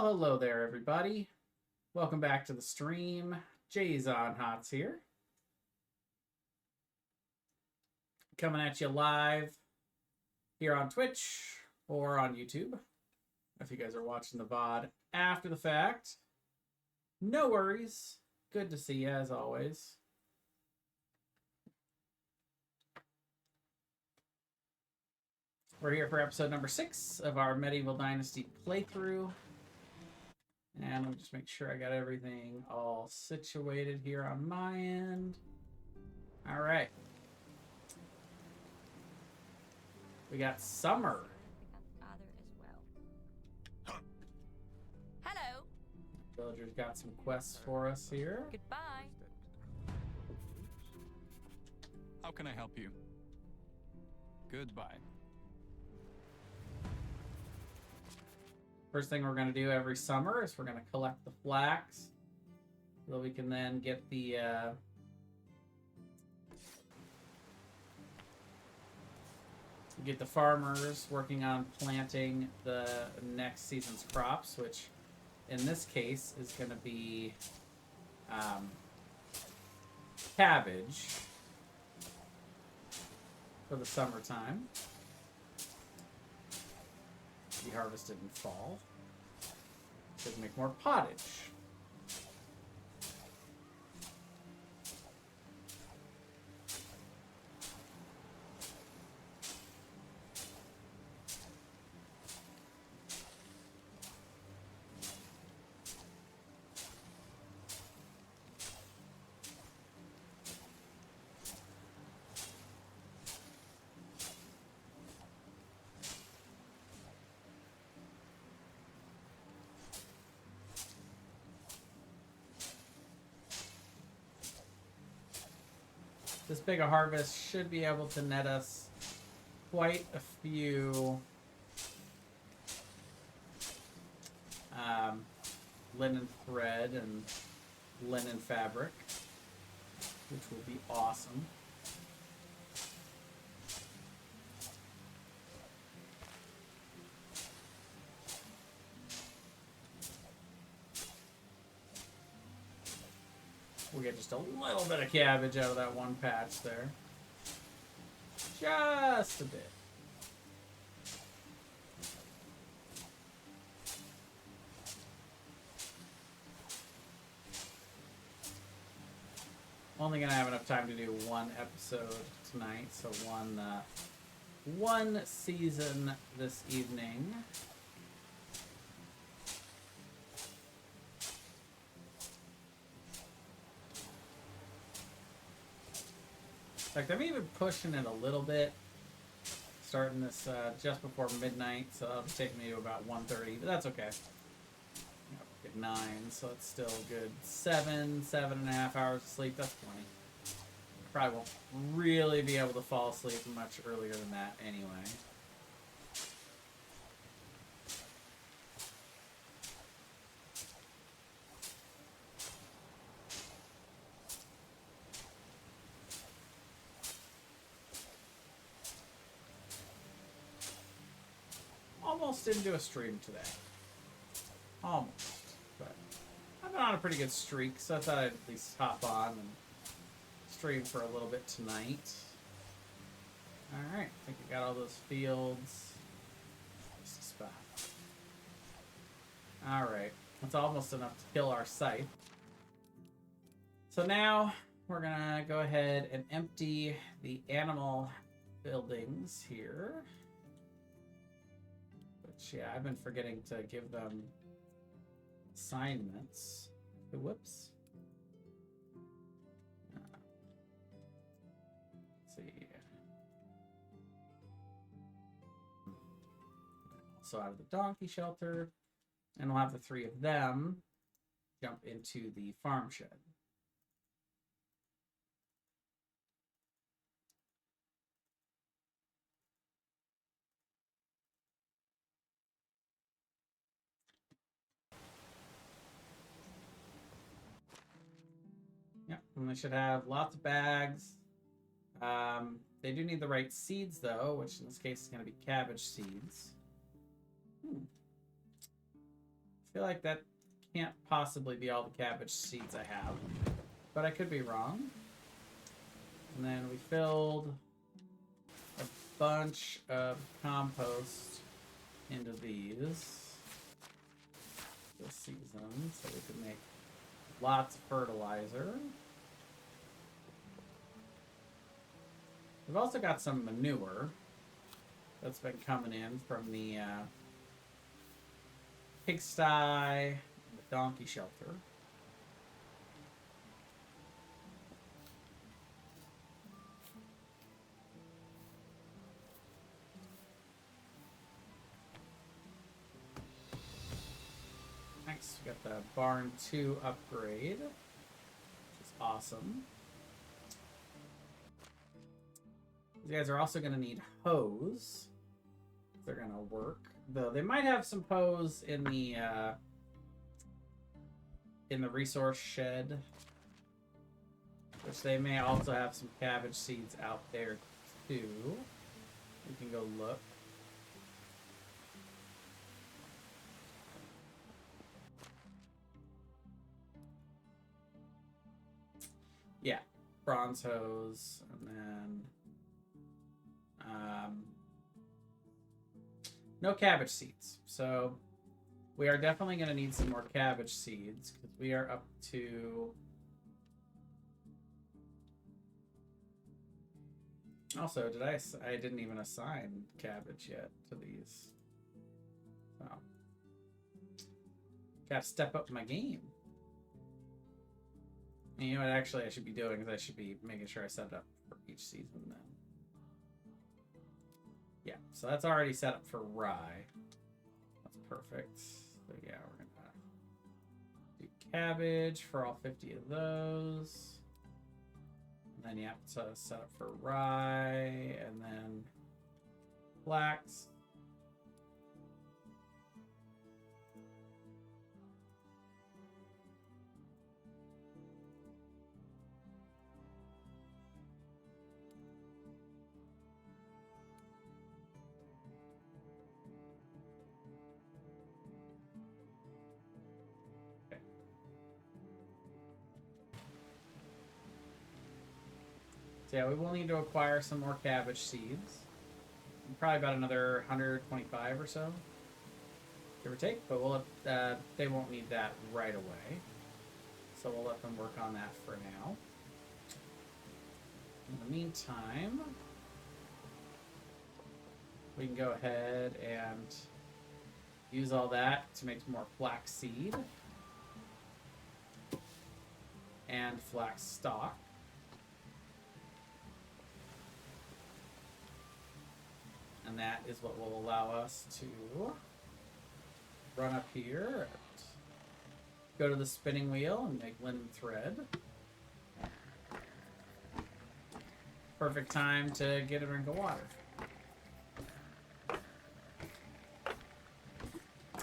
Well, hello there, everybody. Welcome back to the stream. Jay's on Hots here. Coming at you live here on Twitch or on YouTube. If you guys are watching the VOD after the fact, no worries. Good to see you as always. We're here for episode number 6 of our Medieval Dynasty playthrough. And let me just make sure I got everything all situated here on my end. All right. We got Summer. Hello. Villager's got some quests for us here. Goodbye. How can I help you? Goodbye. First thing we're going to do every summer is we're going to collect the flax so that we can then get the farmers working on planting the next season's crops, which in this case is going to be cabbage for the summertime. Be harvested in fall. Should make more pottage. This big a harvest should be able to net us quite a few linen thread and linen fabric, which will be awesome. We'll get just a little bit of cabbage out of that one patch there. Just a bit. Only gonna have enough time to do one episode tonight, so one season this evening. In fact, I'm even pushing it a little bit, starting this just before midnight, so that'll take me to about 1:30, but that's okay. Get 9, so it's still good 7.5 hours of sleep. That's plenty. Probably won't really be able to fall asleep much earlier than that anyway. Almost didn't do a stream today. Almost. But I've been on a pretty good streak, so I thought I'd at least hop on and stream for a little bit tonight. Alright, I think we got all those fields. Just a spot. Alright, that's almost enough to kill our scythe. So now we're gonna go ahead and empty the animal buildings here. Yeah, I've been forgetting to give them assignments. Whoops. Let's see. So out of the donkey shelter, and we'll have the 3 of them jump into the farm shed. Yep, and they should have lots of bags. They do need the right seeds, though, which in this case is going to be cabbage seeds. feel like that can't possibly be all the cabbage seeds I have, but I could be wrong. And then we filled a bunch of compost into these this season, so we can make lots of fertilizer. We've also got some manure that's been coming in from the pigsty and the donkey shelter. Next, we got the barn 2 upgrade, which is awesome. These guys are also going to need hose. They're going to work. Though they might have some hose in the resource shed. Which they may also have some cabbage seeds out there too. We can go look. Yeah, bronze hose, and then no cabbage seeds. So we are definitely going to need some more cabbage seeds because we are up to... Also, I didn't even assign cabbage yet to these. So got to step up my game. And you know what actually I should be doing is I should be making sure I set it up for each season then. Yeah, so that's already set up for rye. That's perfect. So yeah, we're gonna do cabbage for all 50 of those. And then you have to set up for rye and then flax. So yeah, we will need to acquire some more cabbage seeds. Probably about another 125 or so, give or take. But we'll they won't need that right away, so we'll let them work on that for now. In the meantime, we can go ahead and use all that to make more flax seed and flax stalk. And that is what will allow us to run up here and go to the spinning wheel and make linen thread. Perfect time to get a drink of water.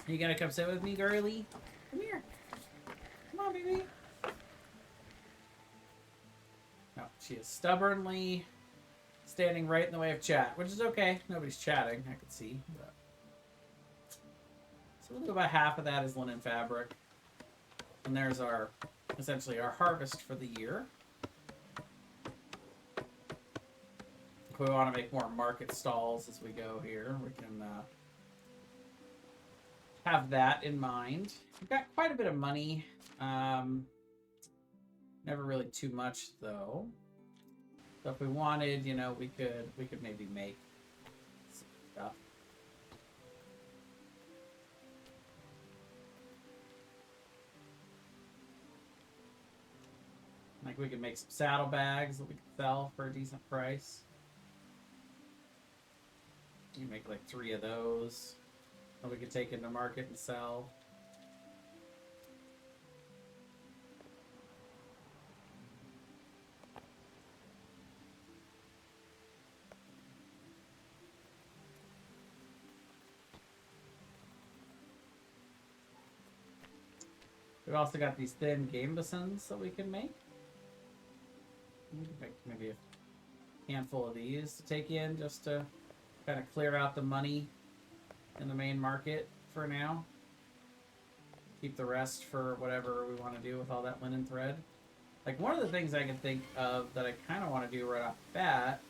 You gotta come sit with me, girly? Come here. Come on, baby. No, she is stubbornly standing right in the way of chat, which is okay. Nobody's chatting, I could see. But... So we'll do about half of that is linen fabric. And there's our, essentially our harvest for the year. If we want to make more market stalls as we go here, we can have that in mind. We've got quite a bit of money. Never really too much though. So if we wanted, you know, we could maybe make some stuff. Like we could make some saddlebags that we could sell for a decent price. You can make like 3 of those that we could take into market and sell. We've also got these thin gambesons that we can make. We can make maybe a handful of these to take in just to kind of clear out the money in the main market for now. Keep the rest for whatever we want to do with all that linen thread. Like, one of the things I can think of that I kind of want to do right off the bat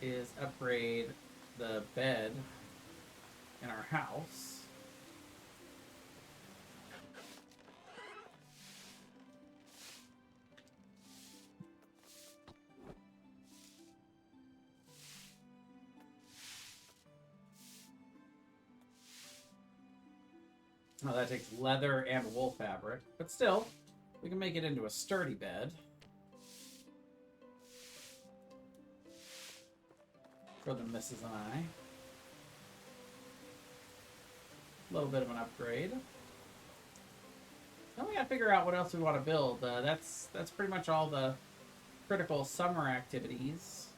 is upgrade the bed in our house. Oh, that takes leather and wool fabric, but still, we can make it into a sturdy bed. For the missus and I. A little bit of an upgrade. Then we gotta figure out what else we want to build. That's pretty much all the critical summer activities.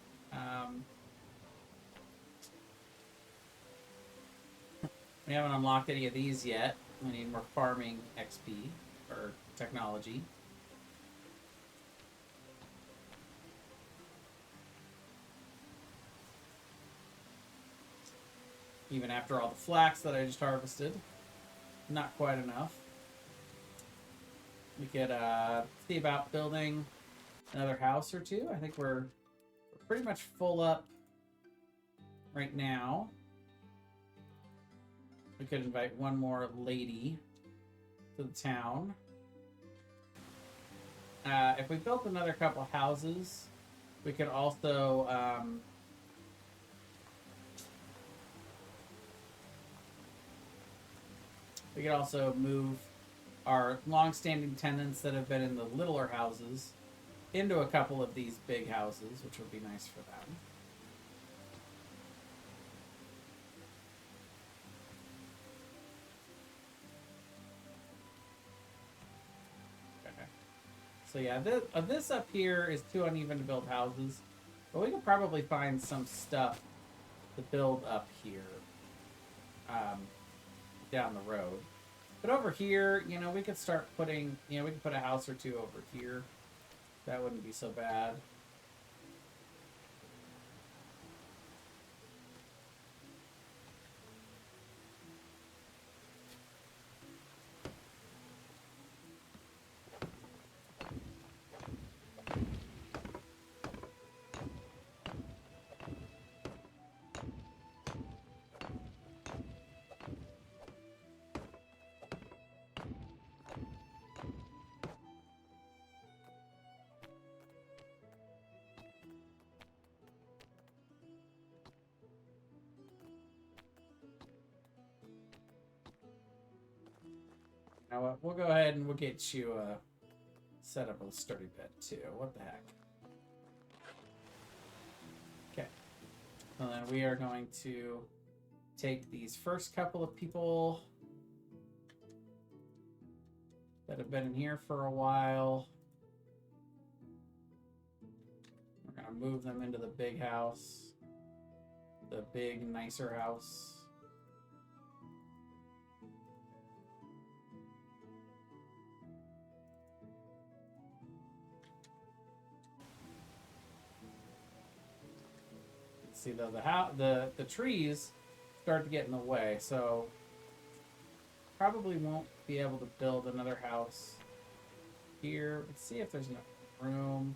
We haven't unlocked any of these yet. We need more farming XP, or technology. Even after all the flax that I just harvested. Not quite enough. We could see about building another house or two. I think we're pretty much full up right now. We could invite one more lady to the town. If we built another couple houses, we could also move our long-standing tenants that have been in the littler houses into a couple of these big houses, which would be nice for them. So yeah, this up here is too uneven to build houses, but we could probably find some stuff to build up here down the road. But over here, you know, we could start putting, you know, we could put a house or two over here. That wouldn't be so bad. Now what? We'll go ahead and we'll get you set up a sturdy bed too. What the heck? Okay. And then we are going to take these first couple of people that have been in here for a while. We're going to move them into the big house. The big, nicer house. See though, the trees start to get in the way, so probably won't be able to build another house here. Let's see if there's enough room.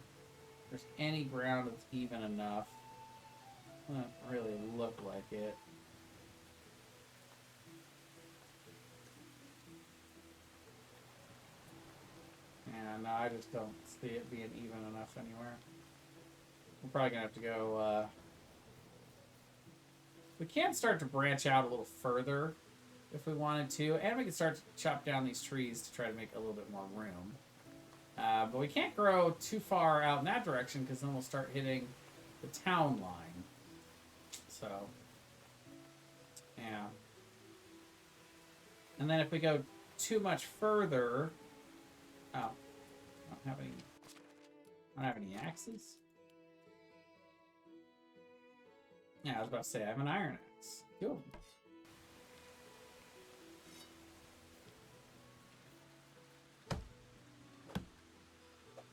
If there's any ground that's even enough. Doesn't really look like it. Yeah, no, I just don't see it being even enough anywhere. We're probably gonna have to go. We can start to branch out a little further if we wanted to, and we can start to chop down these trees to try to make a little bit more room. But we can't grow too far out in that direction because then we'll start hitting the town line. So, yeah. And then if we go too much further... Oh, I don't have any axes? Yeah, I was about to say, I have an iron axe. Cool.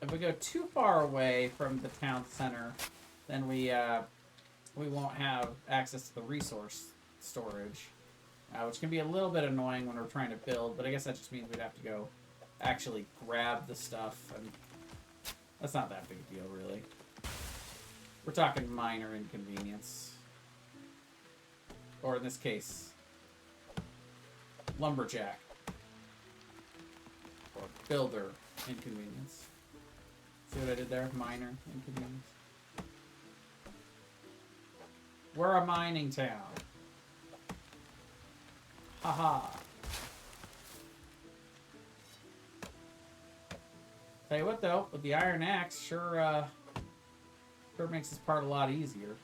If we go too far away from the town center, then we won't have access to the resource storage. which can be a little bit annoying when we're trying to build, but I guess that just means we'd have to go actually grab the stuff, and that's not that big a deal, really. We're talking minor inconvenience. Or in this case, lumberjack. Or builder inconvenience. See what I did there? Minor inconvenience. We're a mining town. Haha. Tell you what though, with the iron axe, sure makes this part a lot easier.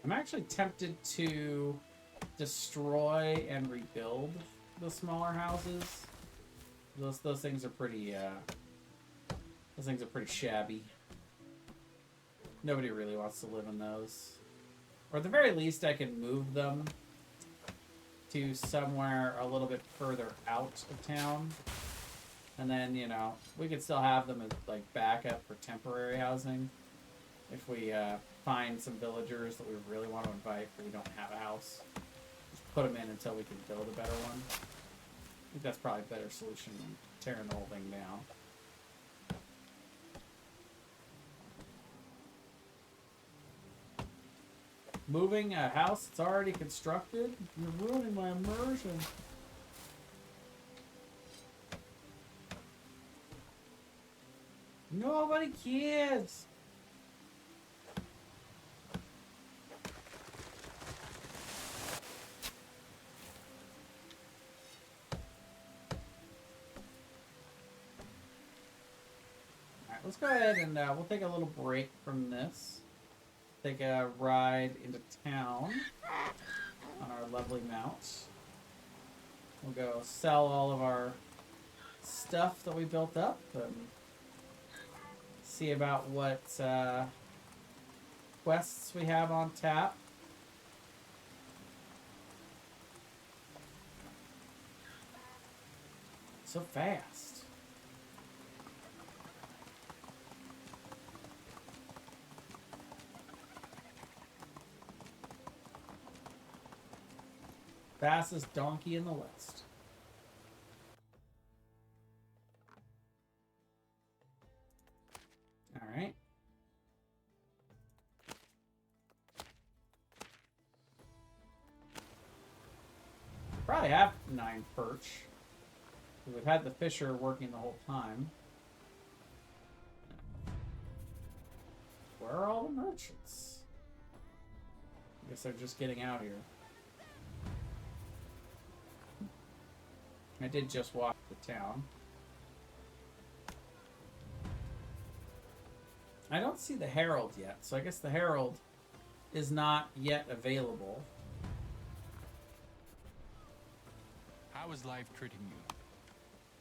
I'm actually tempted to destroy and rebuild the smaller houses. Those things are pretty shabby. Nobody really wants to live in those. Or at the very least, I can move them to somewhere a little bit further out of town. And then, you know, we could still have them as like backup for temporary housing. If we find some villagers that we really want to invite, but we don't have a house, just put them in until we can build a better one. I think that's probably a better solution than tearing the whole thing down. Moving a house that's already constructed? You're ruining my immersion. Nobody cares. Let's go ahead and we'll take a little break from this. Take a ride into town on our lovely mount. We'll go sell all of our stuff that we built up and see about what quests we have on tap. So fast. Fastest donkey in the West. All right. Probably have 9 perch. We've had the fisher working the whole time. Where are all the merchants? I guess they're just getting out here. I did just walk the town. I don't see the Herald yet, so I guess the Herald is not yet available. How is life treating you?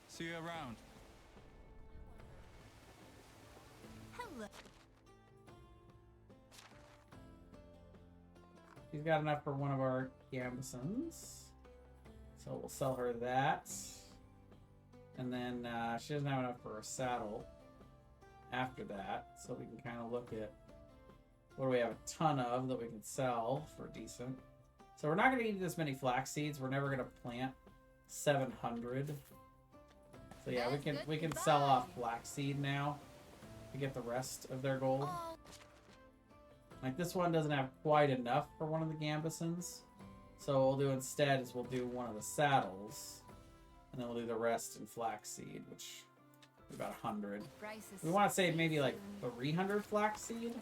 See you around. Hello. She's got enough for one of our gambesons. So we'll sell her that. And then she doesn't have enough for a saddle after that. So we can kind of look at what do we have a ton of that we can sell for decent. So we're not going to need this many flax seeds. We're never going to plant 700. So yeah, we can sell off flaxseed now to get the rest of their gold. Like this one doesn't have quite enough for one of the gambesons. So what we'll do instead is we'll do one of the saddles, and then we'll do the rest in flaxseed, which is about 100. We want to save maybe like 300 flaxseed.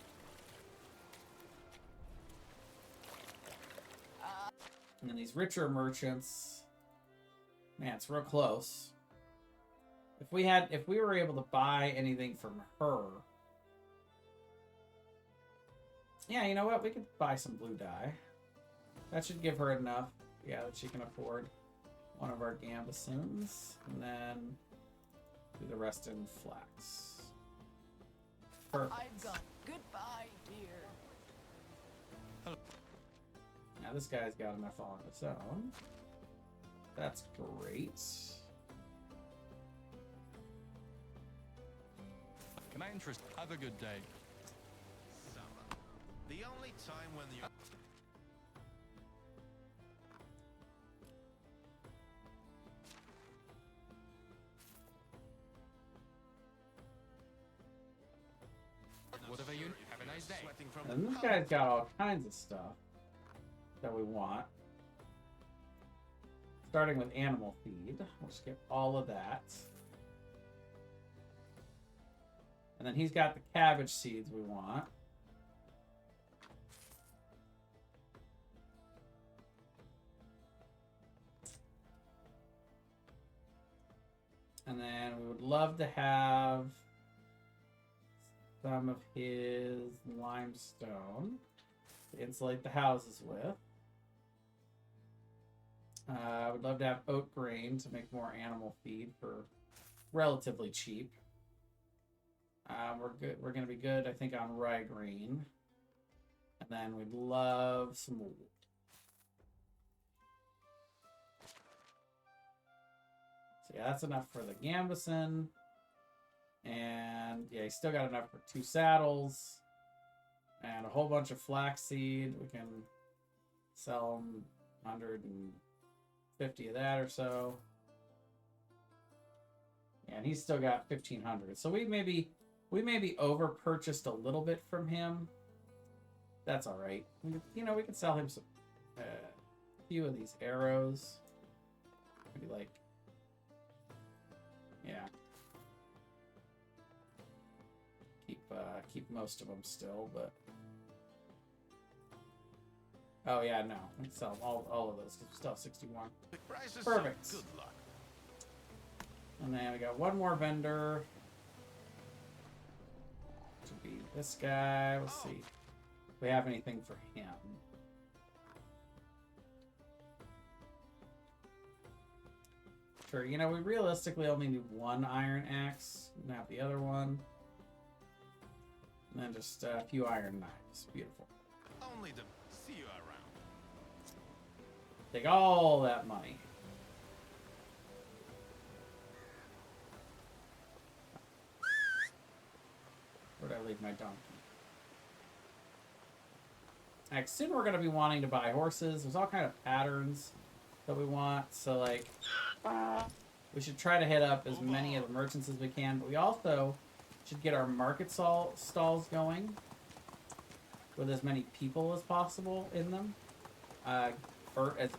And then these richer merchants, man, it's real close. If we were able to buy anything from her, Yeah, you know what? We could buy some blue dye. That should give her enough, yeah, that she can afford one of our gambesons. And then do the rest in flax. Perfect. I've got goodbye, dear. Now this guy's got enough on his own. That's great. Can I interest? Have a good day. Summer. The only time when you... Whatever you have a nice day. Sweating from And this guy's got all kinds of stuff that we want. Starting with animal feed. We'll just get all of that. And then he's got the cabbage seeds we want. And then we would love to have some of his limestone to insulate the houses with. I would love to have oat grain to make more animal feed for relatively cheap. We're good. We're gonna be good, I think, on rye grain, and then we'd love some wool. So yeah, that's enough for the gambeson, and yeah, he's still got enough for 2 saddles and a whole bunch of flaxseed. We can sell him 150 of that or so. And he's still got 1,500. So we maybe over purchased a little bit from him. That's all right. We could sell him some a few of these arrows. Maybe like, yeah. Keep most of them still, but oh yeah, no, we can sell all of those because we still have 61. Perfect. Good luck. And then we got one more vendor. To be this guy. Let's see if we have anything for him. Sure, we realistically only need 1 iron axe. We can have the other one. And then just a few iron knives. Beautiful. Only to see you around. Take all that money. Where'd I leave my donkey? Next, soon we're going to be wanting to buy horses. There's all kind of patterns that we want. So, like, we should try to hit up as many of the merchants as we can. But we also should get our market stalls going with as many people as possible in them. As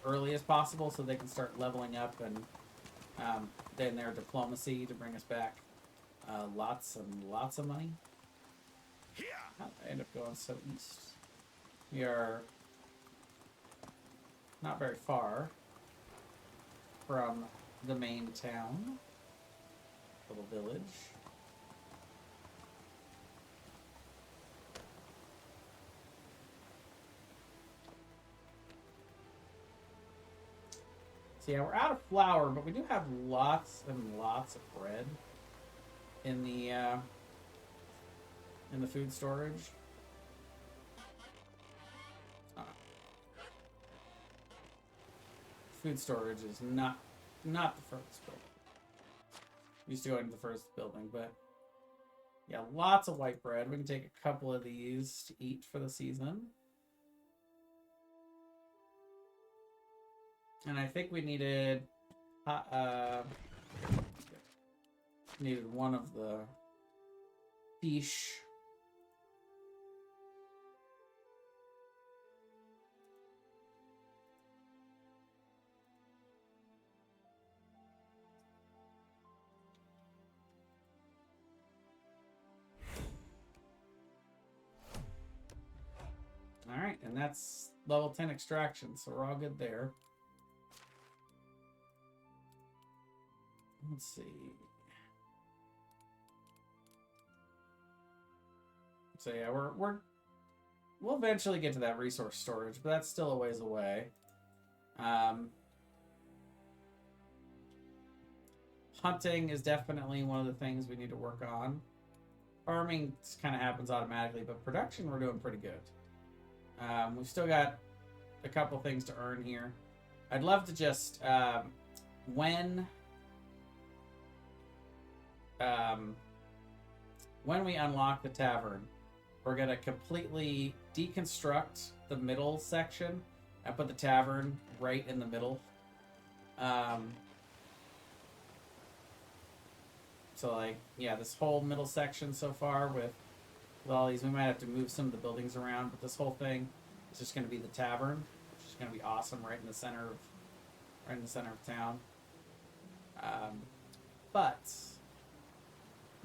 early as possible so they can start leveling up and then their diplomacy to bring us back lots and lots of money. How did I end up going so east? We are not very far from the main town. Little village. So yeah, we're out of flour, but we do have lots and lots of bread in the food storage. Food storage is not the first building. Used to go into the first building, but yeah, lots of white bread. We can take a couple of these to eat for the season. And I think we needed one of the fish. All right, and that's level 10 extraction, so we're all good there. Let's see. So yeah, we're we'll eventually get to that resource storage, but that's still a ways away. Hunting is definitely one of the things we need to work on. Farming kind of happens automatically, but production we're doing pretty good. We've still got a couple things to earn here. I'd love to just when we unlock the tavern, we're gonna completely deconstruct the middle section and put the tavern right in the middle. So like, yeah, this whole middle section so far with all these, we might have to move some of the buildings around, but this whole thing is just going to be the tavern, which is going to be awesome, right in the center of town. But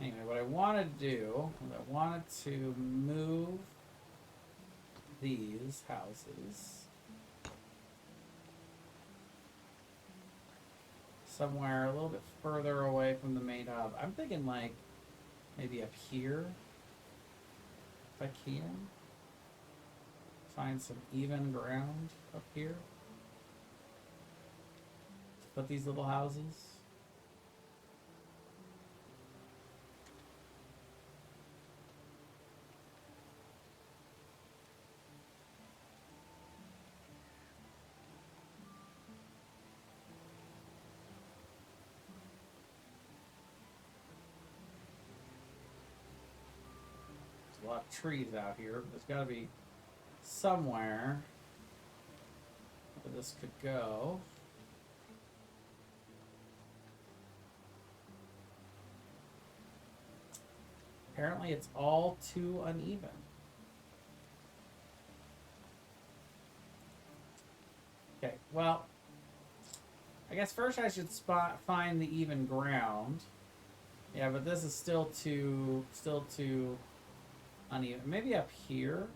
anyway, what I wanted to do is I wanted to move these houses somewhere a little bit further away from the main hub. I'm thinking like maybe up here, if I can. Find some even ground up here. Put these little houses. There's a lot of trees out here, but there's got to be somewhere where this could go. Apparently it's all too uneven. Okay, well, I guess first I should find the even ground. Yeah, but this is still too uneven. Maybe up here.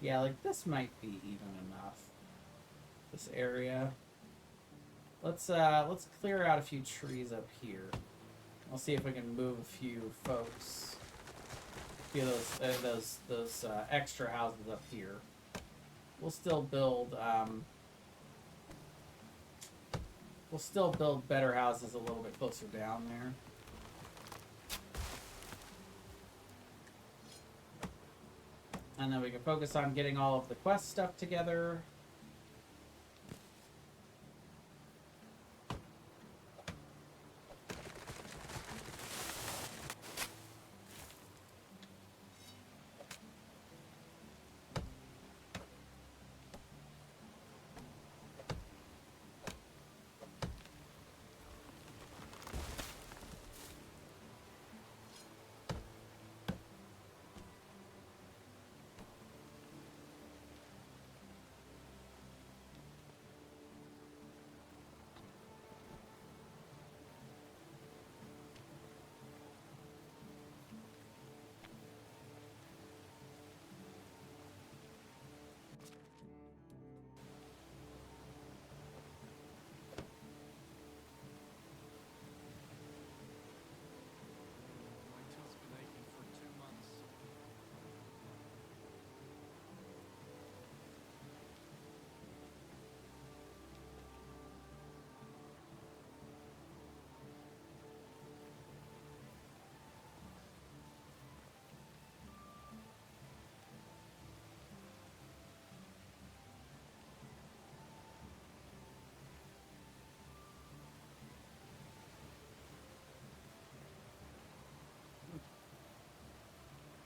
Yeah, like this might be even enough. This area. Let's clear out a few trees up here. We'll see if we can move a few folks. A few of those extra houses up here. We'll still build better houses a little bit closer down there. And then we can focus on getting all of the quest stuff together. My tooth's been aching for 2 months.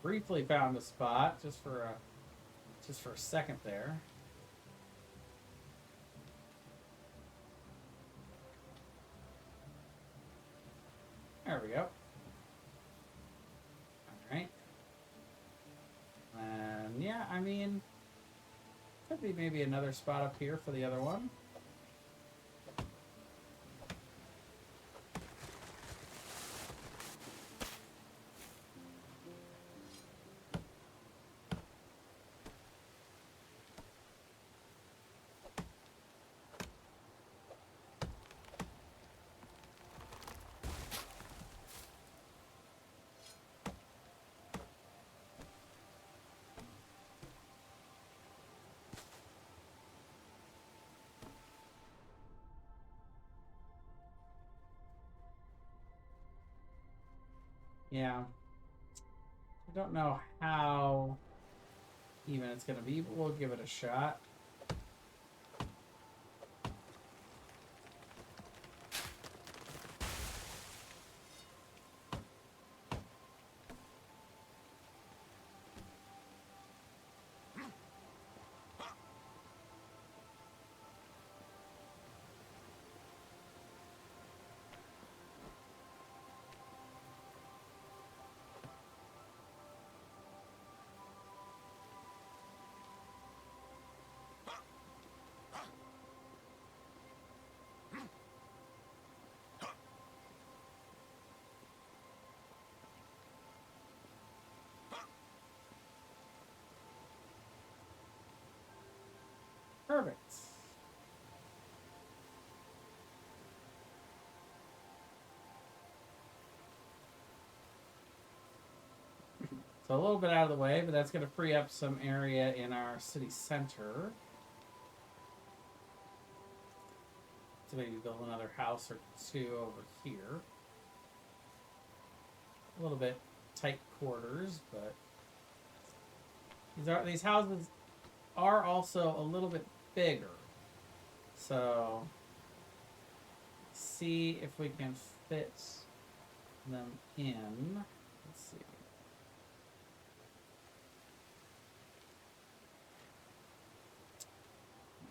Briefly found a spot just for a second there. There we go. All right. And yeah, I mean, could be maybe another spot up here for the other one. Yeah. I don't know how even it's going to be, but we'll give it a shot. Perfect. So a little bit out of the way, but that's going to free up some area in our city center. To maybe build another house or two over here. A little bit tight quarters, but these houses are also a little bit bigger. So see if we can fit them in. Let's see.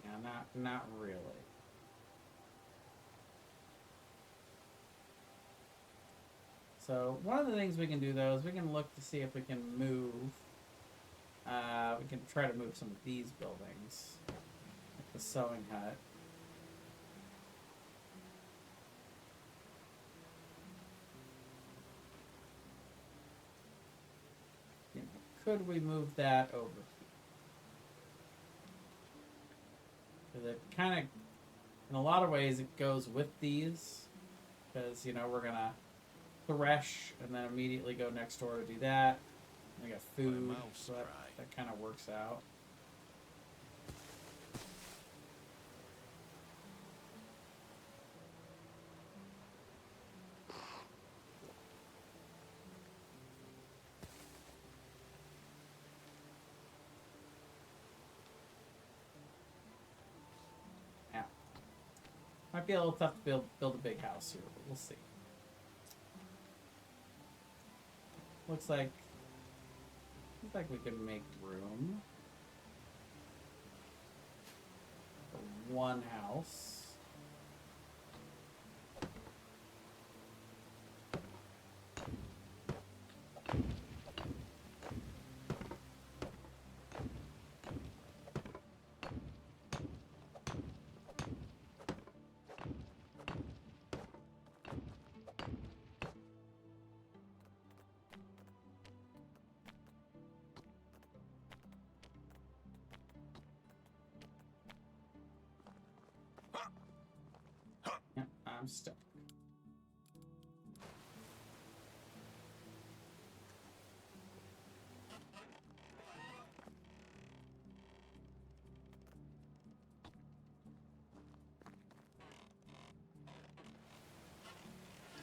Yeah, not really. So one of the things we can do though is we can look to see if we can move. We can try to move some of these buildings, like the sewing hut. You know, could we move that over here? Because it kind of, in a lot of ways, it goes with these. Because, you know, we're going to thresh and then immediately go next door to do that. We got food, so that kind of works out. Yeah. Might be a little tough to build a big house here, but we'll see. Looks like we can make room for one house. Yep, I'm stuck.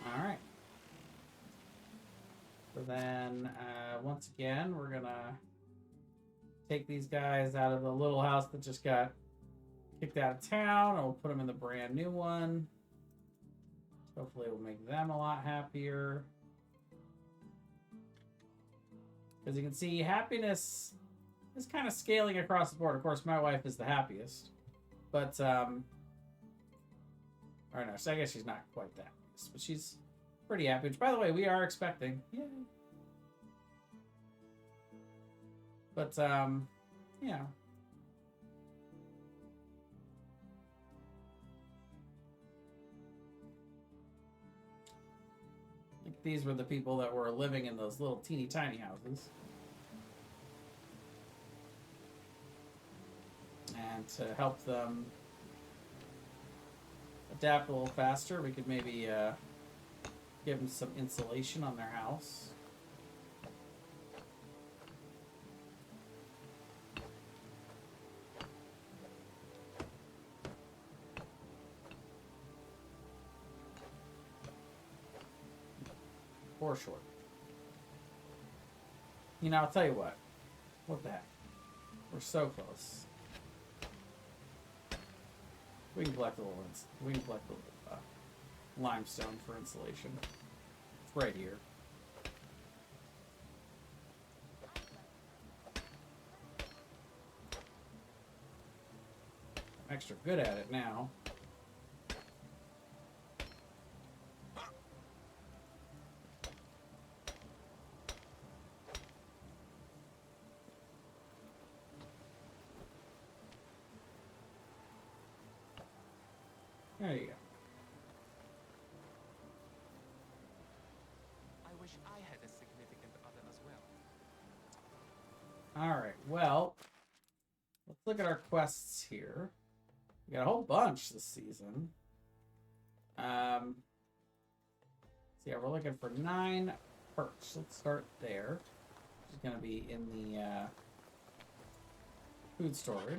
Alright. So then, once again, we're gonna take these guys out of the little house that just got kicked out of town, and we'll put them in the brand new one. Hopefully we'll make them a lot happier. As you can see, happiness is kind of scaling across the board. Of course, my wife is the happiest. But, or no, so I guess she's not quite that happiest, but she's pretty happy. Which, by the way, we are expecting. Yay. But, yeah. These were the people that were living in those little teeny tiny houses. And to help them adapt a little faster, we could maybe give them some insulation on their house. For sure. You know, I'll tell you what. What the heck? We're so close. We can collect a little. We can collect a little limestone for insulation. It's right here. I'm extra good at it now. There you go. I wish I had a significant other as well. Alright, well, let's look at our quests here. We got a whole bunch this season. So yeah, we're looking for 9 perks. Let's start there. It's going to be in the food storage.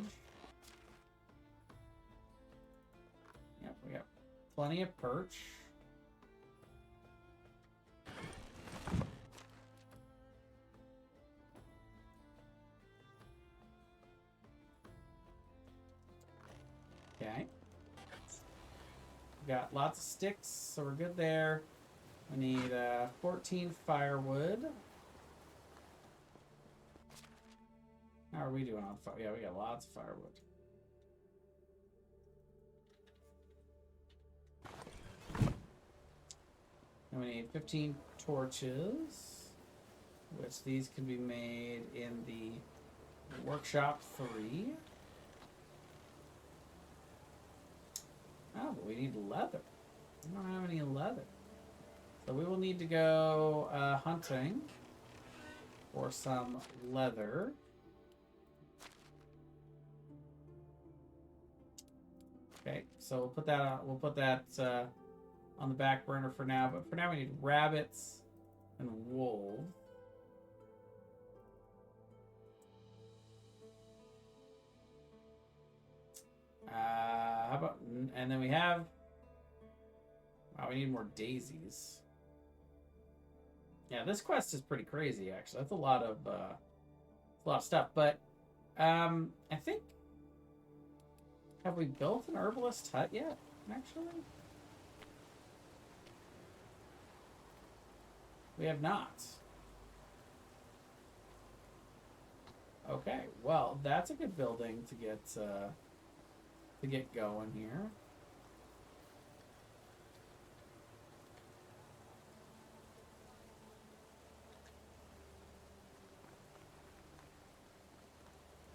Yep, we got plenty of perch. Okay. We got lots of sticks, so we're good there. We need 14 firewood. How are we doing on fire? Yeah, we got lots of firewood. And we need 15 torches, which these can be made in the workshop 3. Oh, but we need leather. We don't have any leather. So we will need to go hunting for some leather. Okay, so we'll put that on, on the back burner for now. But for now, we need rabbits and wool. How about, and then we have, wow, we need more daisies. Yeah, this quest is pretty crazy, actually. That's a lot of stuff. But I think, have we built an herbalist hut yet, actually? We have not. Okay, well, that's a good building to get going here.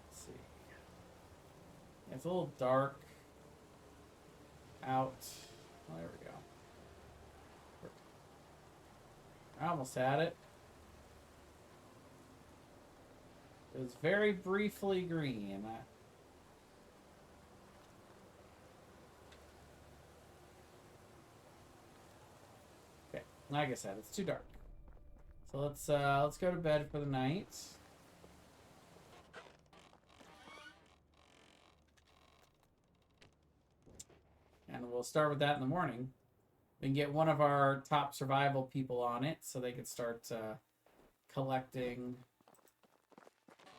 Let's see. It's a little dark out. Oh, there we go. I almost had it. It was very briefly green. Okay, like I said, it's too dark. So let's go to bed for the night. And we'll start with that in the morning. We can get one of our top survival people on it so they can start collecting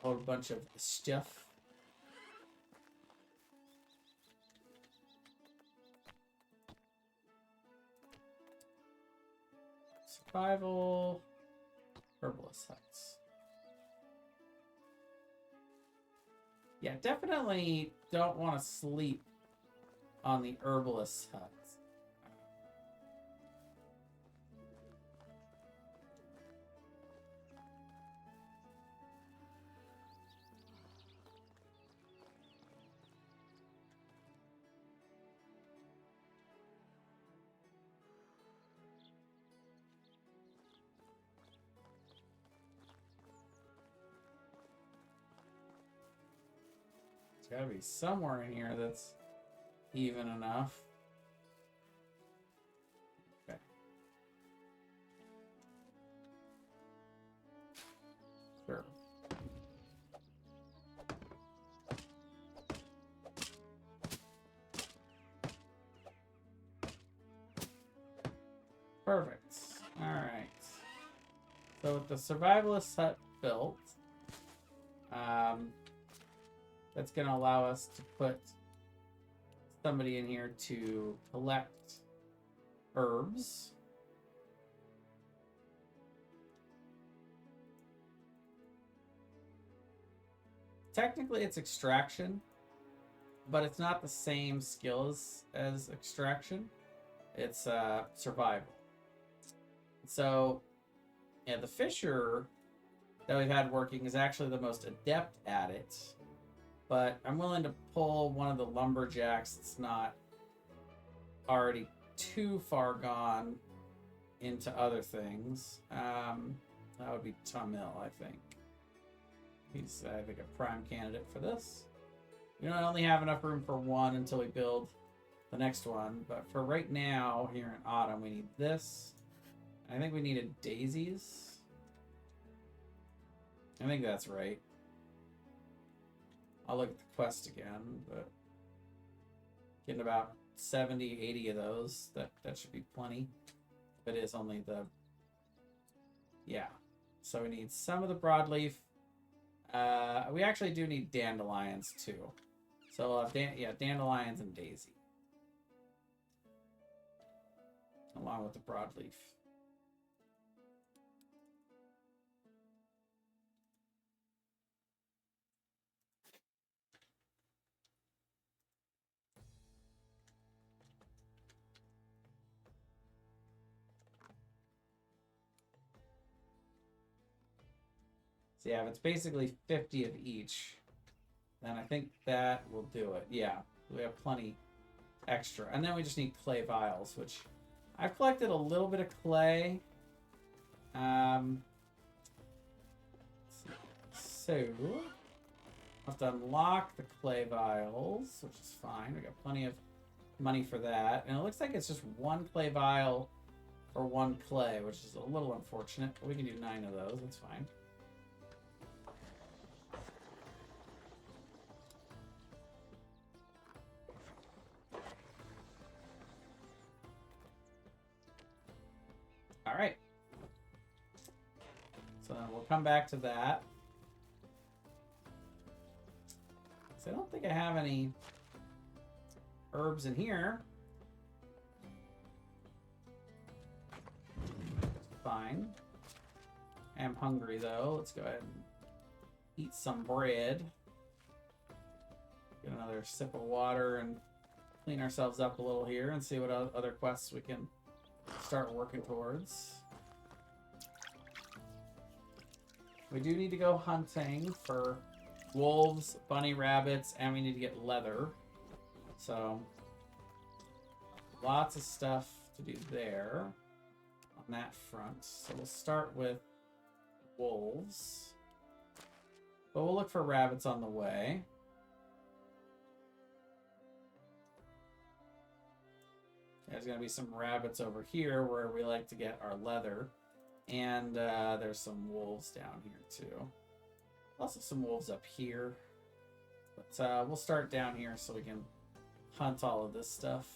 a whole bunch of stuff. Survival herbalist huts. Yeah, definitely don't want to sleep on the herbalist huts. There's gotta be somewhere in here that's even enough. Okay. Sure. Perfect. Alright. So with the survivalist hut built. That's going to allow us to put somebody in here to collect herbs. Technically, it's extraction, but it's not the same skills as extraction. It's survival. So, yeah, the fisher that we've had working is actually the most adept at it. But I'm willing to pull one of the lumberjacks that's not already too far gone into other things. That would be Tamil, I think. He's, I think, a prime candidate for this. We don't only have enough room for one until we build the next one. But for right now, here in autumn, we need this. I think we needed daisies. I think that's right. I'll look at the quest again, but getting about 70, 80 of those, that should be plenty. If it is only the... Yeah. So we need some of the broadleaf. We actually do need dandelions, too. So we'll have dandelions and daisy. Along with the broadleaf. So yeah, if it's basically 50 of each, then I think that will do it. Yeah, we have plenty extra. And then we just need clay vials, which I've collected a little bit of clay. So, I'll have to unlock the clay vials, which is fine. We got plenty of money for that. And it looks like it's just one clay vial for one clay, which is a little unfortunate. But we can do 9 of those, that's fine. All right. So we'll come back to that. So I don't think I have any herbs in here. Fine. I am hungry though. Let's go ahead and eat some bread. Get another sip of water and clean ourselves up a little here and see what other quests we can start working towards. We do need to go hunting for wolves, bunny rabbits, and we need to get leather. So, lots of stuff to do there on that front. So we'll start with wolves. But we'll look for rabbits on the way. There's going to be some rabbits over here where we like to get our leather. And there's some wolves down here too. Also some wolves up here. But we'll start down here so we can hunt all of this stuff.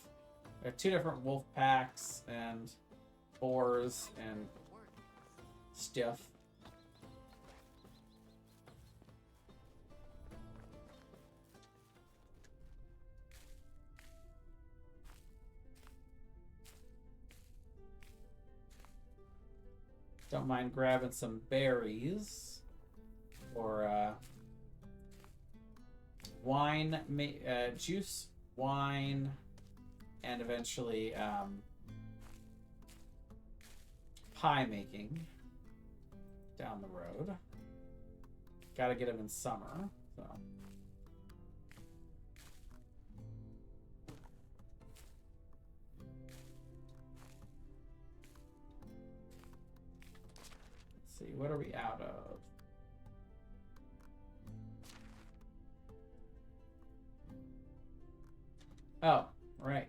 There are 2 different wolf packs and boars and stuff. Don't mind grabbing some berries or wine, juice, wine, and eventually pie making down the road. Got to get them in summer, so. See, what are we out of? Oh, right.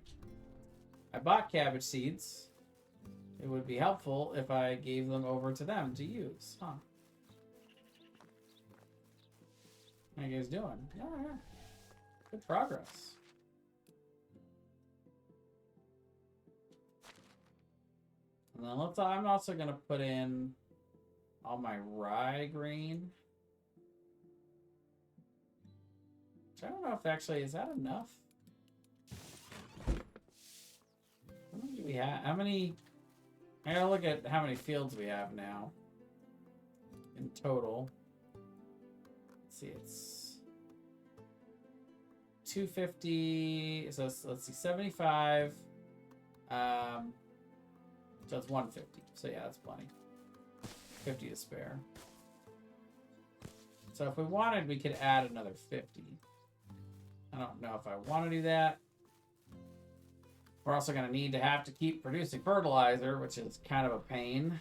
I bought cabbage seeds. It would be helpful if I gave them over to them to use, huh? How you guys doing? Yeah, yeah. Good progress. And then I'm also going to put in all my rye grain. Which I don't know if actually, is that enough? How many do we have? How many? I gotta look at how many fields we have now in total. Let's see, it's 250. So let's see, 75. So it's 150. So yeah, that's plenty. 50 to spare. So if we wanted, we could add another 50. I don't know if I want to do that. We're also going to need to have to keep producing fertilizer, which is kind of a pain.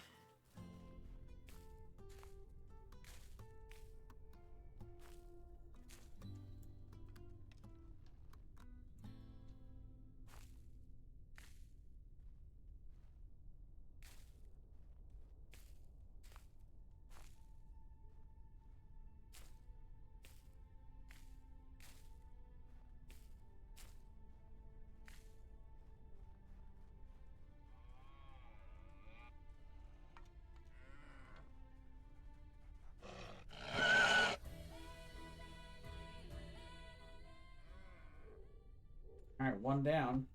All right, one down.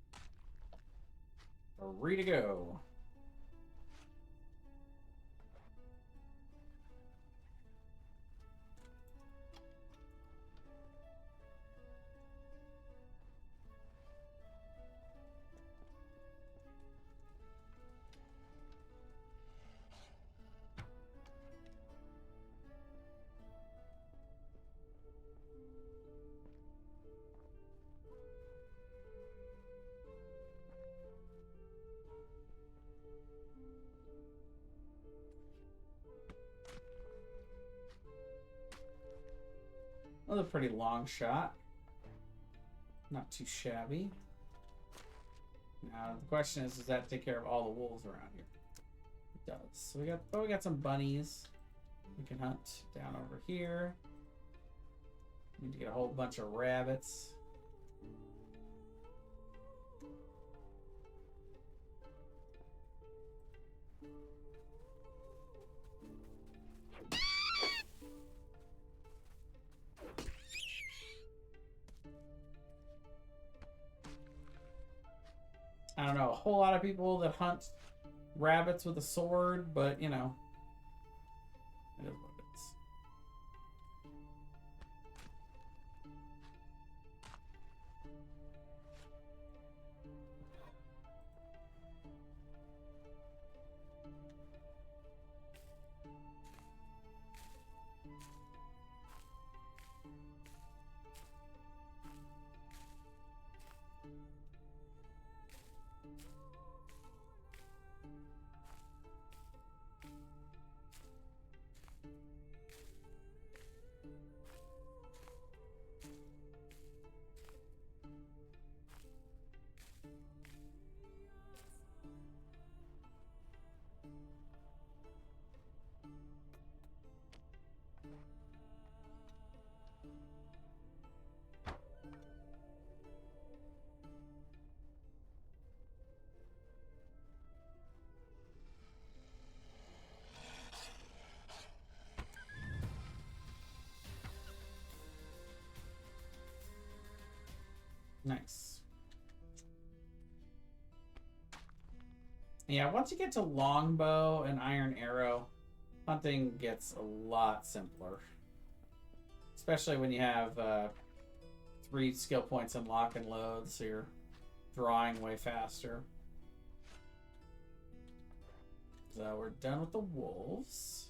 Three to go. Another pretty long shot. Not too shabby. Now the question is, does that take care of all the wolves around here? It does. So we got some bunnies. We can hunt down over here. Need to get a whole bunch of rabbits. I don't know, a whole lot of people that hunt rabbits with a sword, but you know, it is what it is. Nice. Yeah, once you get to longbow and iron arrow, hunting gets a lot simpler. Especially when you have 3 skill points in lock and load, so you're drawing way faster. So we're done with the wolves.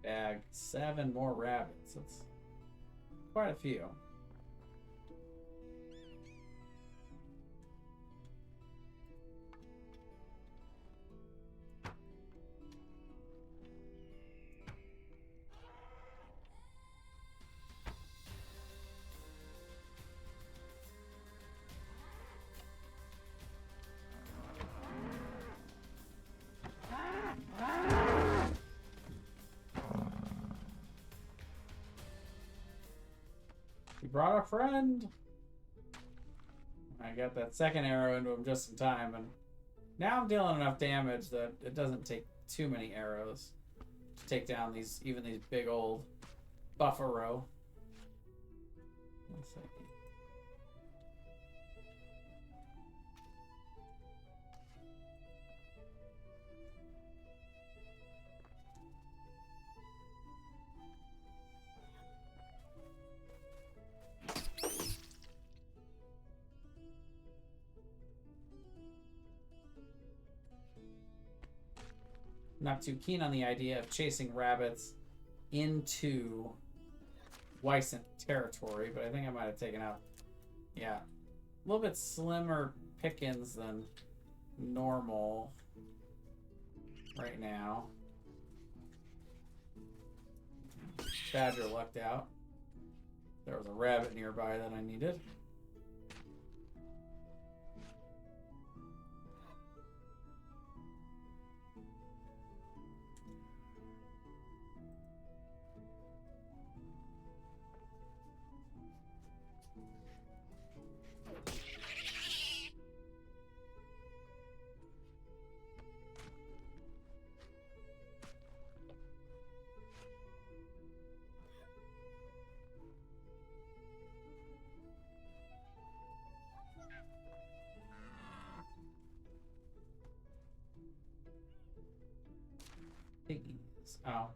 Bag 7 more rabbits. That's quite a few. He brought a friend. I got that second arrow into him just in time, and now I'm dealing enough damage that it doesn't take too many arrows to take down these big old buffalo. Let's see. Not too keen on the idea of chasing rabbits into Wysant territory, but I think I might have taken out, yeah, a little bit slimmer pickings than normal right now. Badger lucked out. There was a rabbit nearby that I needed. Piggies. Oh.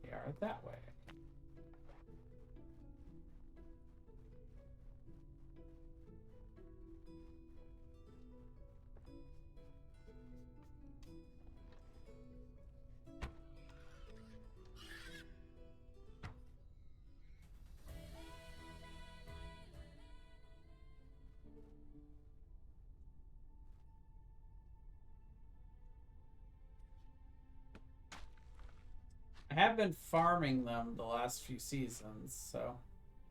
They are that way. I have been farming them the last few seasons, so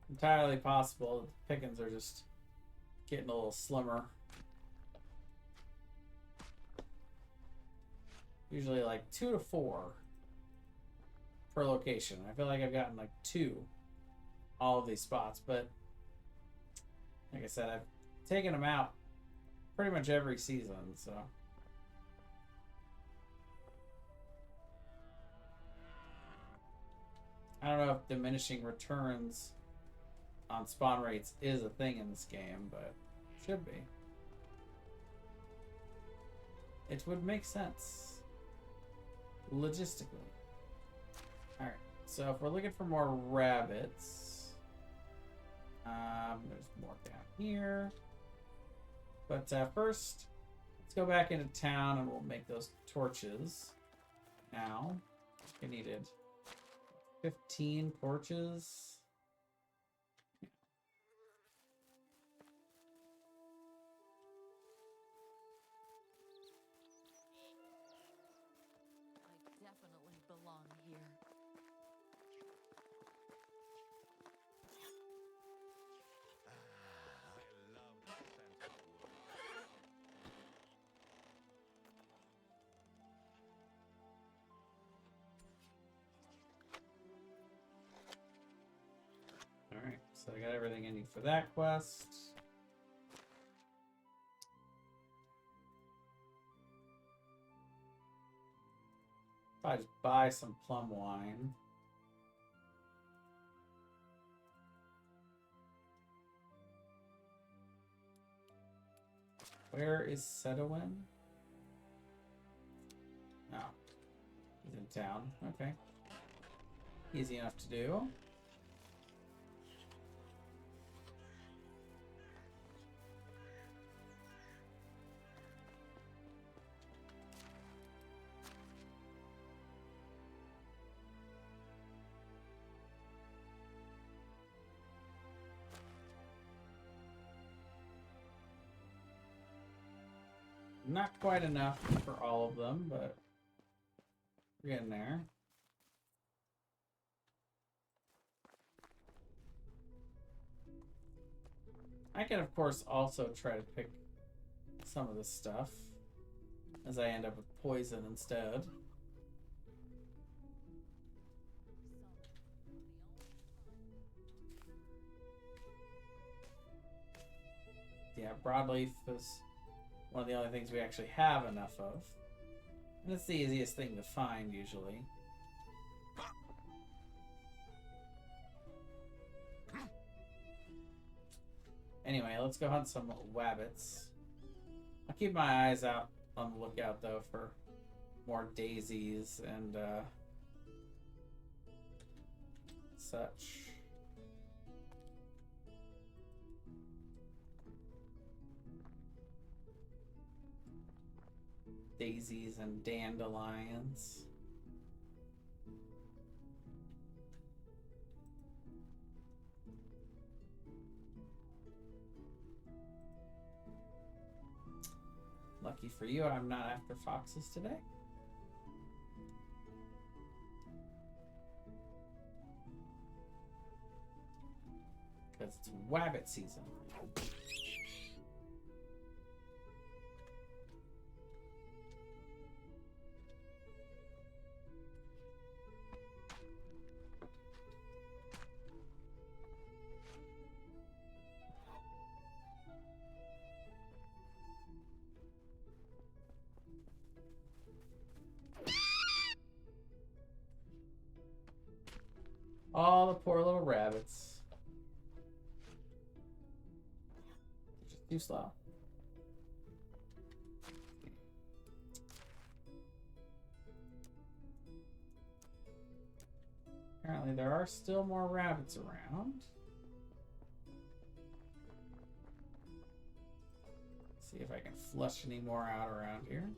entirely possible that the pickings are just getting a little slimmer. Usually like 2 to 4 per location. I feel like I've gotten like 2 all of these spots, but like I said, I've taken them out pretty much every season, so. I don't know if diminishing returns on spawn rates is a thing in this game, but it should be. It would make sense logistically. Alright, so if we're looking for more rabbits, there's more down here. But first, let's go back into town and we'll make those torches. Now, we needed 15 torches. I definitely belong here. I love the scent of wood. Alright, so I got everything I need for that quest. If I just buy some plum wine. Where is Sedowin? Oh, he's in town. Okay. Easy enough to do. Not quite enough for all of them, but we're getting there. I can, of course, also try to pick some of this stuff as I end up with poison instead. Yeah, broadleaf is one of the only things we actually have enough of. And it's the easiest thing to find, usually. Anyway, let's go hunt some wabbits. I'll keep my eyes out on the lookout, though, for more daisies and such. Daisies and dandelions. Lucky for you, I'm not after foxes today. Because it's wabbit season. All the poor little rabbits. Just too slow. Apparently there are still more rabbits around. See if I can flush any more out around here.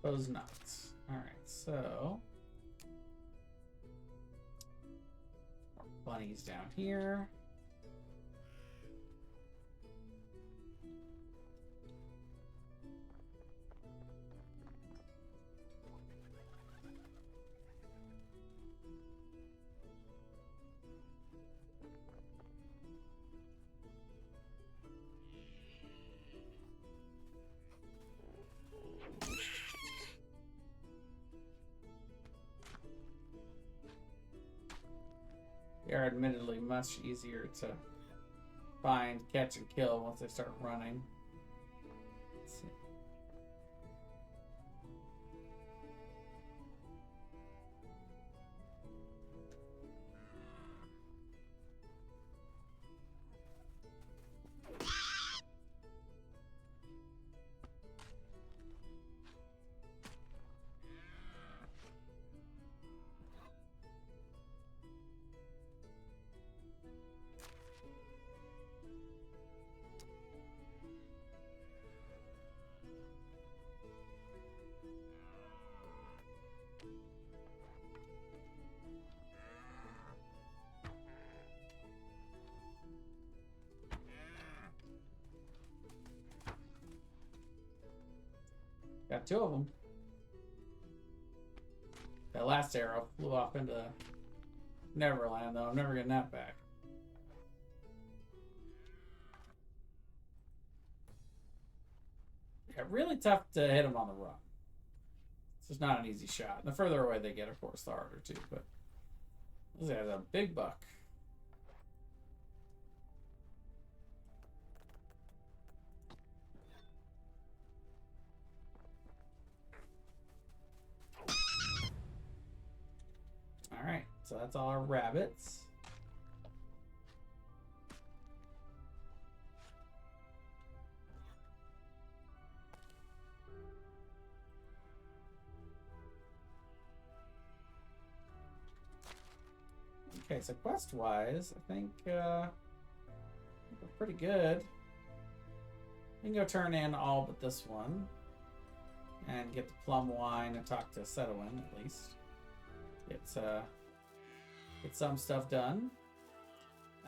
Suppose not. Alright, so more bunnies down here. They are admittedly much easier to find, catch, and kill once they start running. Let's see. Got two of them. That last arrow flew off into Neverland, though. I'm never getting that back. Yeah, really tough to hit them on the run. It's just not an easy shot. And the further away they get, of course, the harder, too. But this guy's a big buck. Alright, so that's all our rabbits. Okay, so quest-wise, I think we're pretty good. We can go turn in all but this one. And get the plum wine and talk to Setowin, at least. Get some stuff done.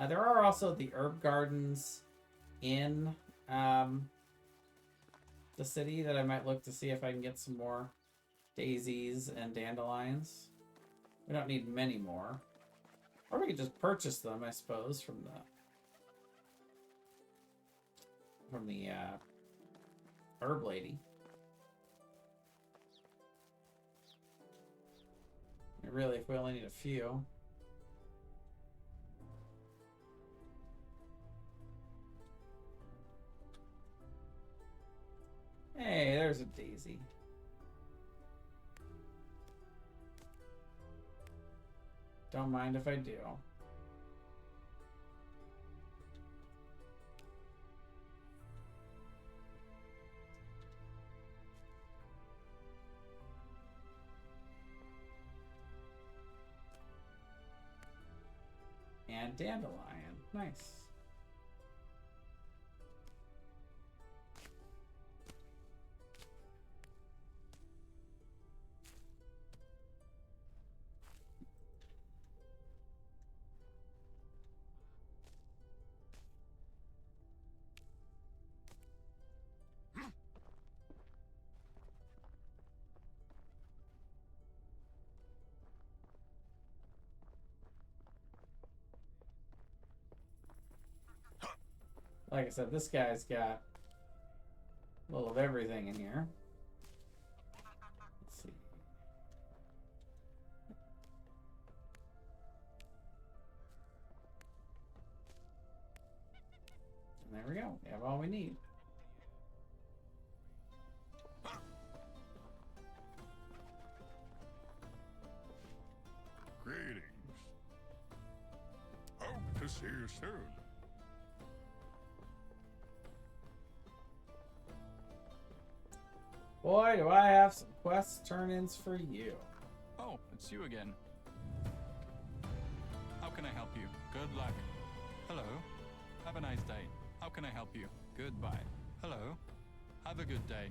There are also the herb gardens in the city that I might look to see if I can get some more daisies and dandelions. We don't need many more. Or we could just purchase them, I suppose, from the herb lady. And really, if we only need a few. Hey, there's a daisy. Don't mind if I do. And dandelion. Nice. Like I said, this guy's got a little of everything in here. Let's see. And there we go. We have all we need. Greetings. Hope to see you soon. Boy, do I have some quest turn-ins for you. Oh, it's you again. How can I help you? Good luck. Hello. Have a nice day. How can I help you? Goodbye. Hello. Have a good day.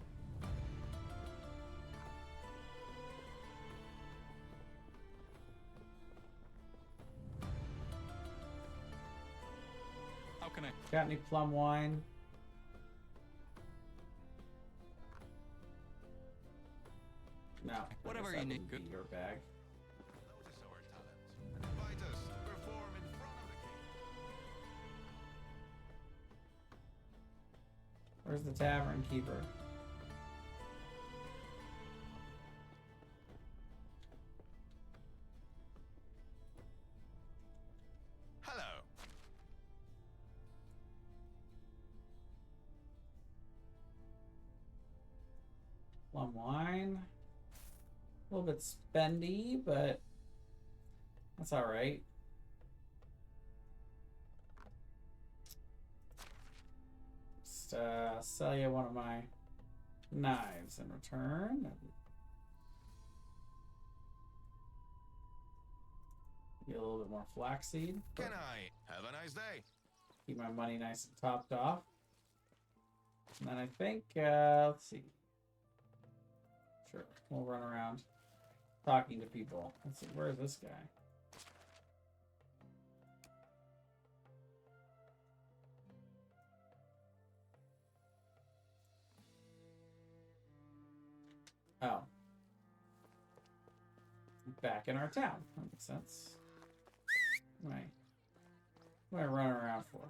How can I? Got any plum wine? No. Whatever I guess you that need, wouldn't good. be your bag. Notice our talent and invite us to perform in front of the king. Where's the tavern keeper? Hello. Plum wine. A little bit spendy, but that's all right. Just sell you one of my knives in return. Get a little bit more flaxseed. Can I have a nice day? Keep my money nice and topped off. And then I think, let's see. Sure, we'll run around talking to people. Let's see, where's this guy? Oh. Back in our town. That makes sense. What am I running around for?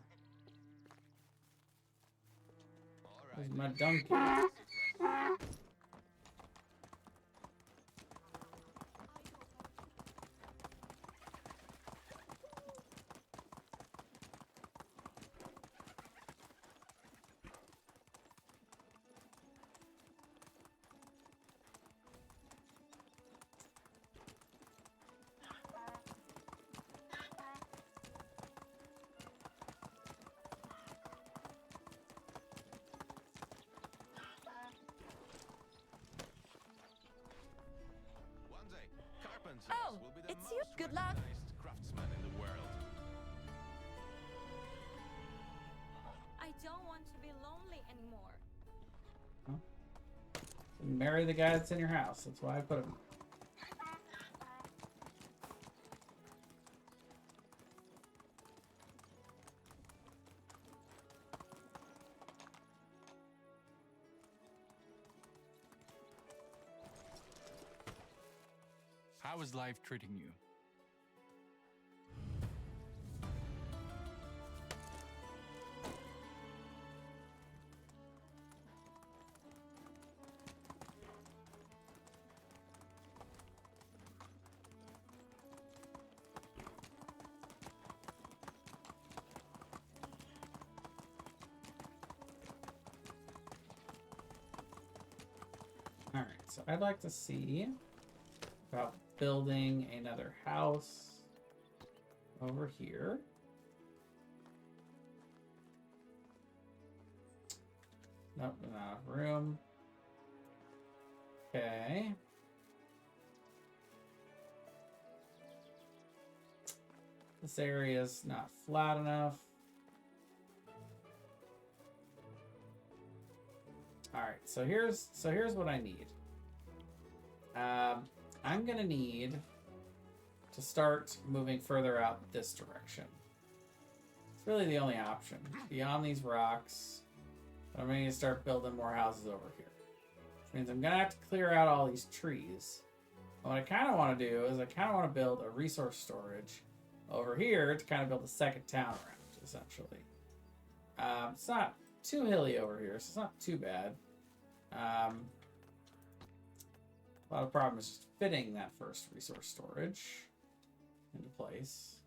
All Where's right. my donkey? One day, carpenters Oh, will be the it's you. most Good luck. recognized craftsmen in the world. I don't want to be lonely anymore. Marry the guy that's in your house. That's why I put him. How is life treating you? All right, so I'd like to see about building another house over here. Nope, not enough room. Okay. This area's not flat enough. All right, so here's what I need. I'm gonna need to start moving further out this direction. It's really the only option beyond these rocks. I'm gonna need to start building more houses over here, which means I'm gonna have to clear out all these trees. And what I kind of want to do is I kind of want to build a resource storage over here to kind of build a second town around, essentially. It's not too hilly over here, so it's not too bad. A lot of problem is just fitting that first resource storage into place.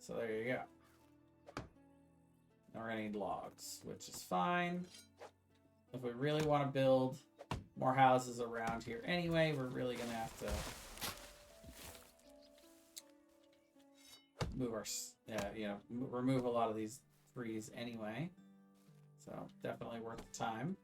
So there you go. Now we're gonna need logs, which is fine. If we really want to build more houses around here anyway, we're really gonna have to move our, remove a lot of these trees anyway. So definitely worth the time.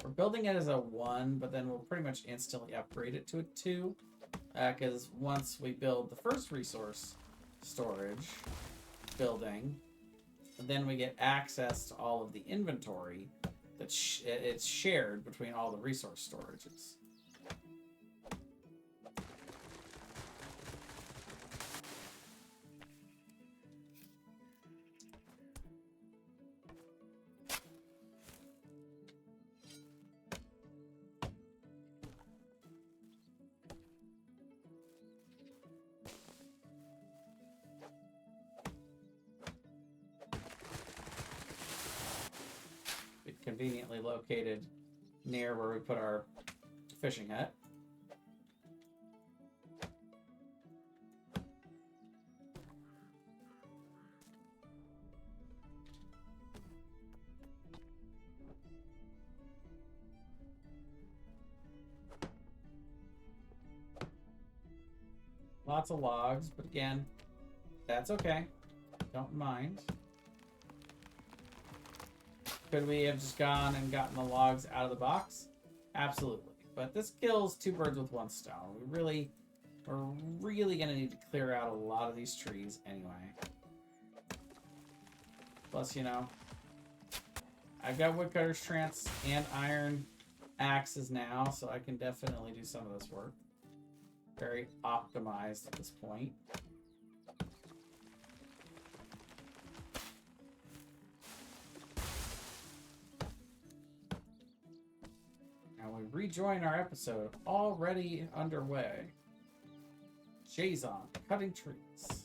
We're building it as a 1, but then we'll pretty much instantly upgrade it to a 2. Because once we build the first resource storage building, then we get access to all of the inventory that it's shared between all the resource storages. Conveniently located near where we put our fishing hut. Lots of logs, but again, that's okay. Don't mind. Could we have just gone and gotten the logs out of the box? Absolutely. But this kills 2 birds with 1 stone. We're really going to need to clear out a lot of these trees anyway. Plus, I've got woodcutter's trance and iron axes now, so I can definitely do some of this work. Very optimized at this point. And we rejoin our episode already underway. Jason, cutting trees.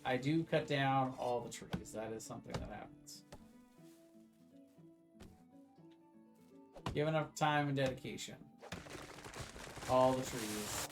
I do cut down all the trees. That is something that happens. Give enough time and dedication. All the trees.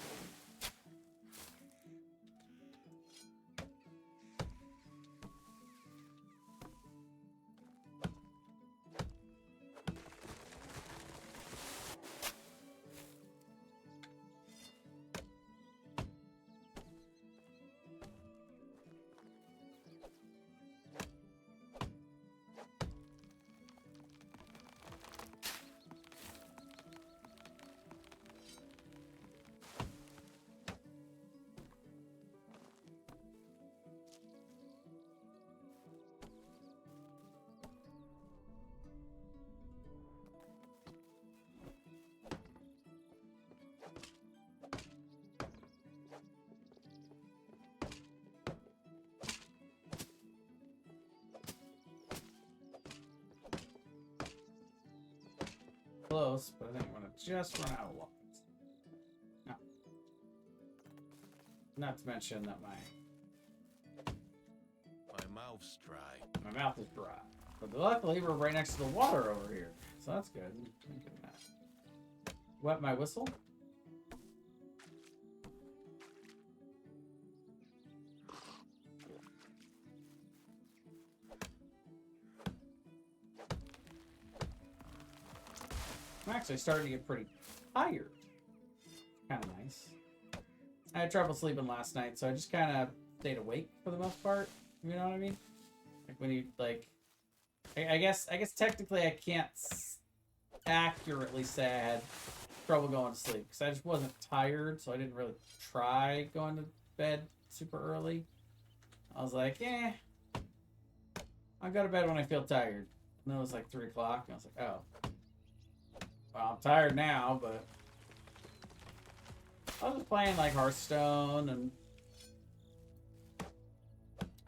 close, but I think I'm gonna just run out of logs. No. Not to mention that My mouth's dry. my mouth is dry. But luckily, we're right next to the water over here, so that's good. Wet my whistle. I'm actually starting to get pretty tired. Kind of nice. I had trouble sleeping last night, so I just kind of stayed awake for the most part. You know what I mean? Like when you like, I guess technically I can't accurately say I had trouble going to sleep because I just wasn't tired, so I didn't really try going to bed super early. I was like, I'll go to bed when I feel tired. And then it was like 3 o'clock, and I was like, oh. Well, I'm tired now, but I was playing like Hearthstone, and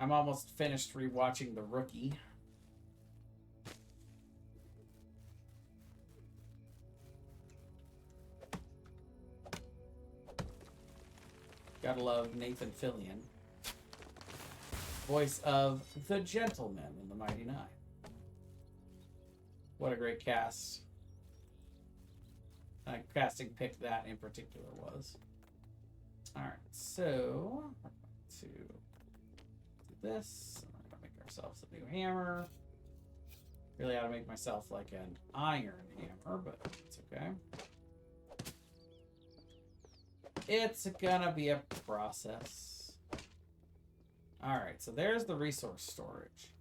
I'm almost finished rewatching The Rookie. Gotta love Nathan Fillion, voice of the Gentleman in The Mighty Nine. What a great cast. Casting pick that in particular was. Alright, so we're going to do this. We're going to make ourselves a new hammer. Really ought to make myself like an iron hammer, but it's okay. It's gonna be a process. Alright, so there's the resource storage.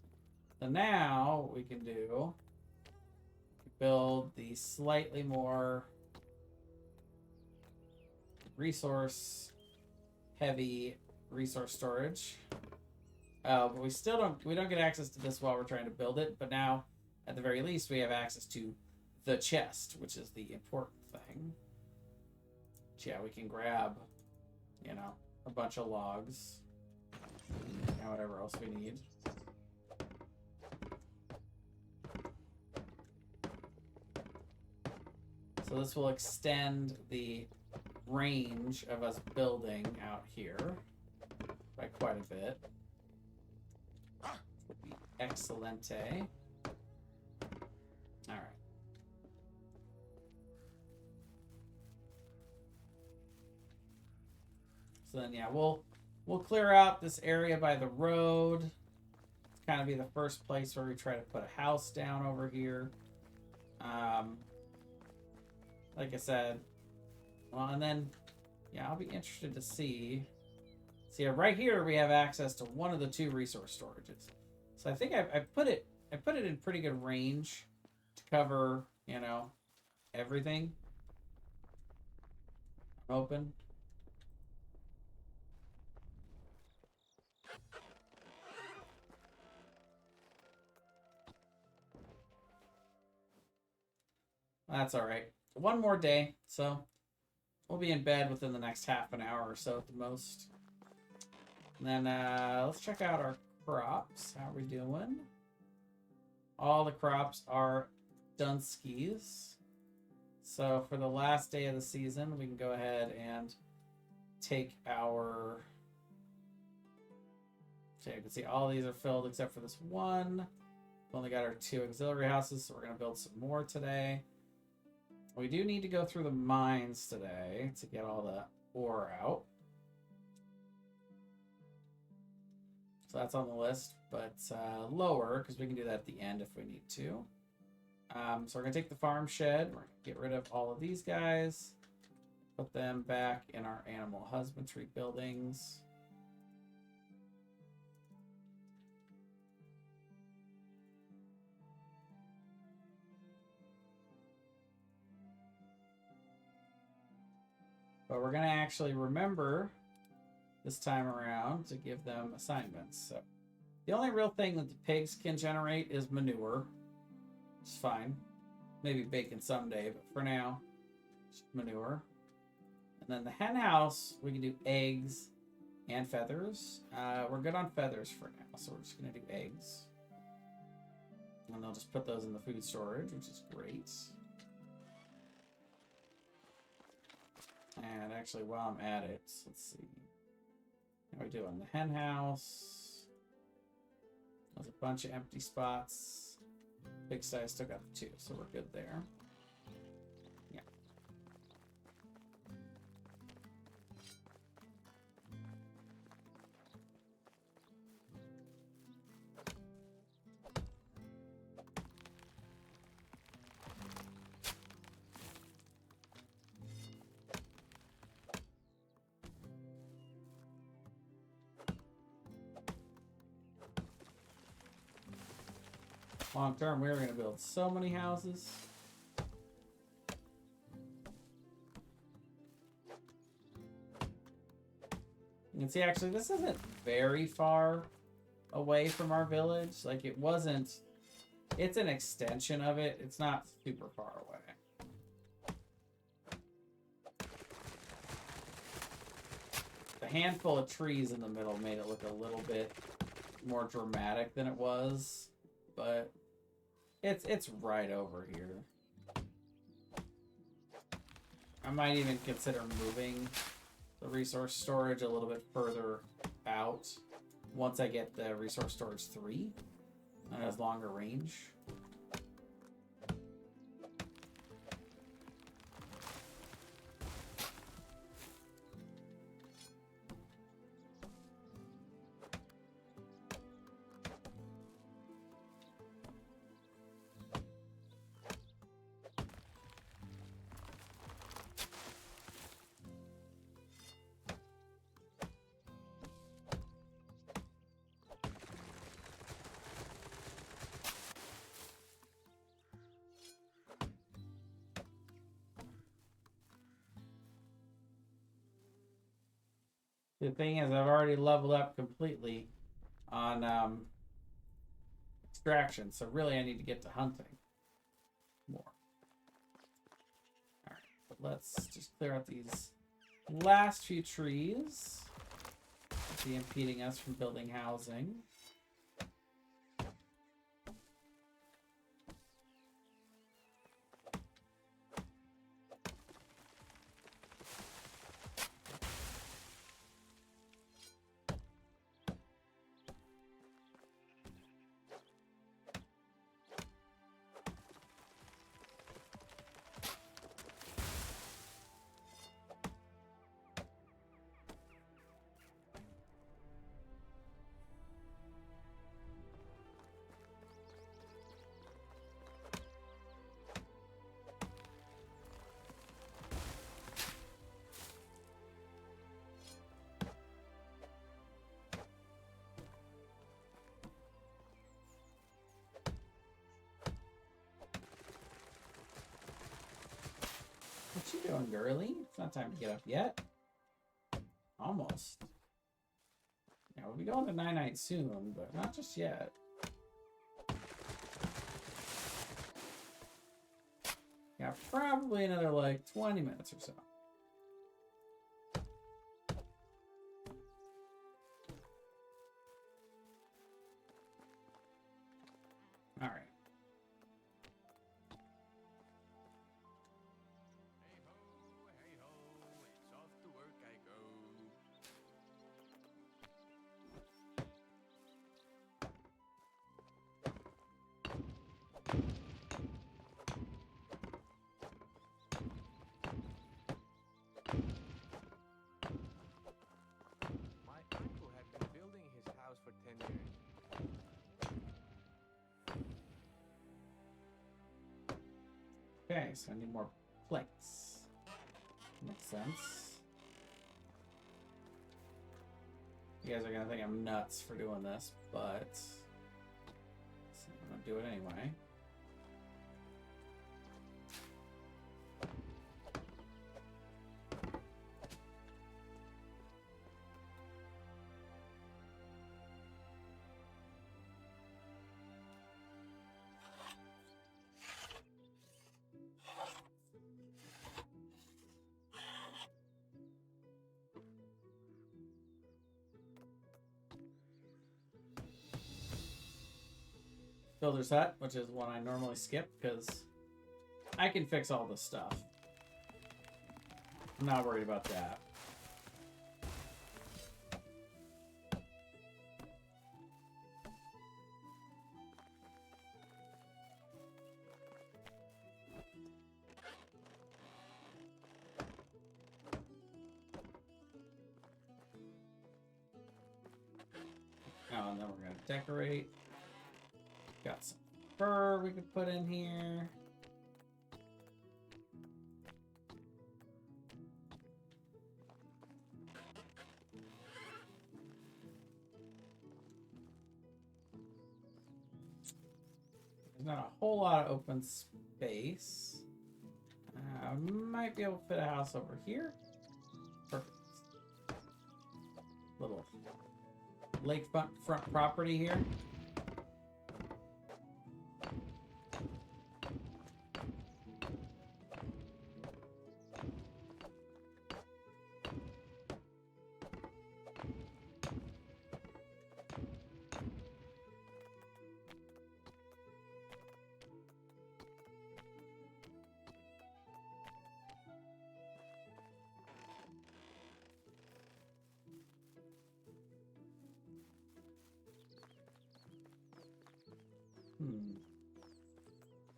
So now what we can do, build the slightly more resource heavy resource storage. But we still don't get access to this while we're trying to build it, but now at the very least we have access to the chest, which is the important thing. But yeah, we can grab, you know, a bunch of logs and whatever else we need. So this will extend the range of us building out here by quite a bit. Would be excellente. All right. So then, yeah, we'll clear out this area by the road. It's kind of be the first place where we try to put a house down over here. Like I said. Well, and then, yeah, I'll be interested to see. See, right here we have access to one of the 2 resource storages. So I think I put it in pretty good range to cover, you know, everything. I'm open. That's all right. One more day, so we'll be in bed within the next half an hour or so at the most. And then let's check out our crops. How are we doing? All the crops are Dunskies. So for the last day of the season, we can go ahead and take our... So you can see all these are filled except for this one. We've only got our 2 auxiliary houses, so we're going to build some more today. We do need to go through the mines today to get all the ore out. So that's on the list, but lower, because we can do that at the end if we need to. So we're going to take the farm shed. We're going to get rid of all of these guys. Put them back in our animal husbandry buildings. But we're going to actually remember this time around to give them assignments. So the only real thing that the pigs can generate is manure. It's fine. Maybe bacon someday, but for now, just manure. And then the hen house, we can do eggs and feathers. We're good on feathers for now, so we're just going to do eggs. And they'll just put those in the food storage, which is great. And actually, while I'm at it, let's see. How are we doing? The hen house. There's a bunch of empty spots. Big size still got the 2, so we're good there. Yeah. Long term, we're going to build so many houses. You can see, actually, this isn't very far away from our village. Like, it wasn't... It's an extension of it. It's not super far away. The handful of trees in the middle made it look a little bit more dramatic than it was. But... It's right over here. I might even consider moving the resource storage a little bit further out once I get the resource storage 3 and it has longer range. The thing is, I've already leveled up completely on extraction, so really I need to get to hunting more. Alright, but let's just clear out these last few trees. Be impeding us from building housing. What you doing, girly? It's not time to get up yet. Almost. Yeah, we'll be going to night-night soon, but not just yet. Yeah, probably another, like, 20 minutes or so. All right. Hey ho, it's off to work I go. My uncle had been building his house for 10 years. Okay, so I need more plates. Makes sense. You guys are gonna think I'm nuts for doing this, but I'm gonna do it anyway. Builder's hut, which is one I normally skip because I can fix all this stuff. I'm not worried about that. Oh, and then we're gonna decorate. Got some fur we could put in here. There's not a whole lot of open space. I might be able to fit a house over here. Perfect. Little lakefront property here.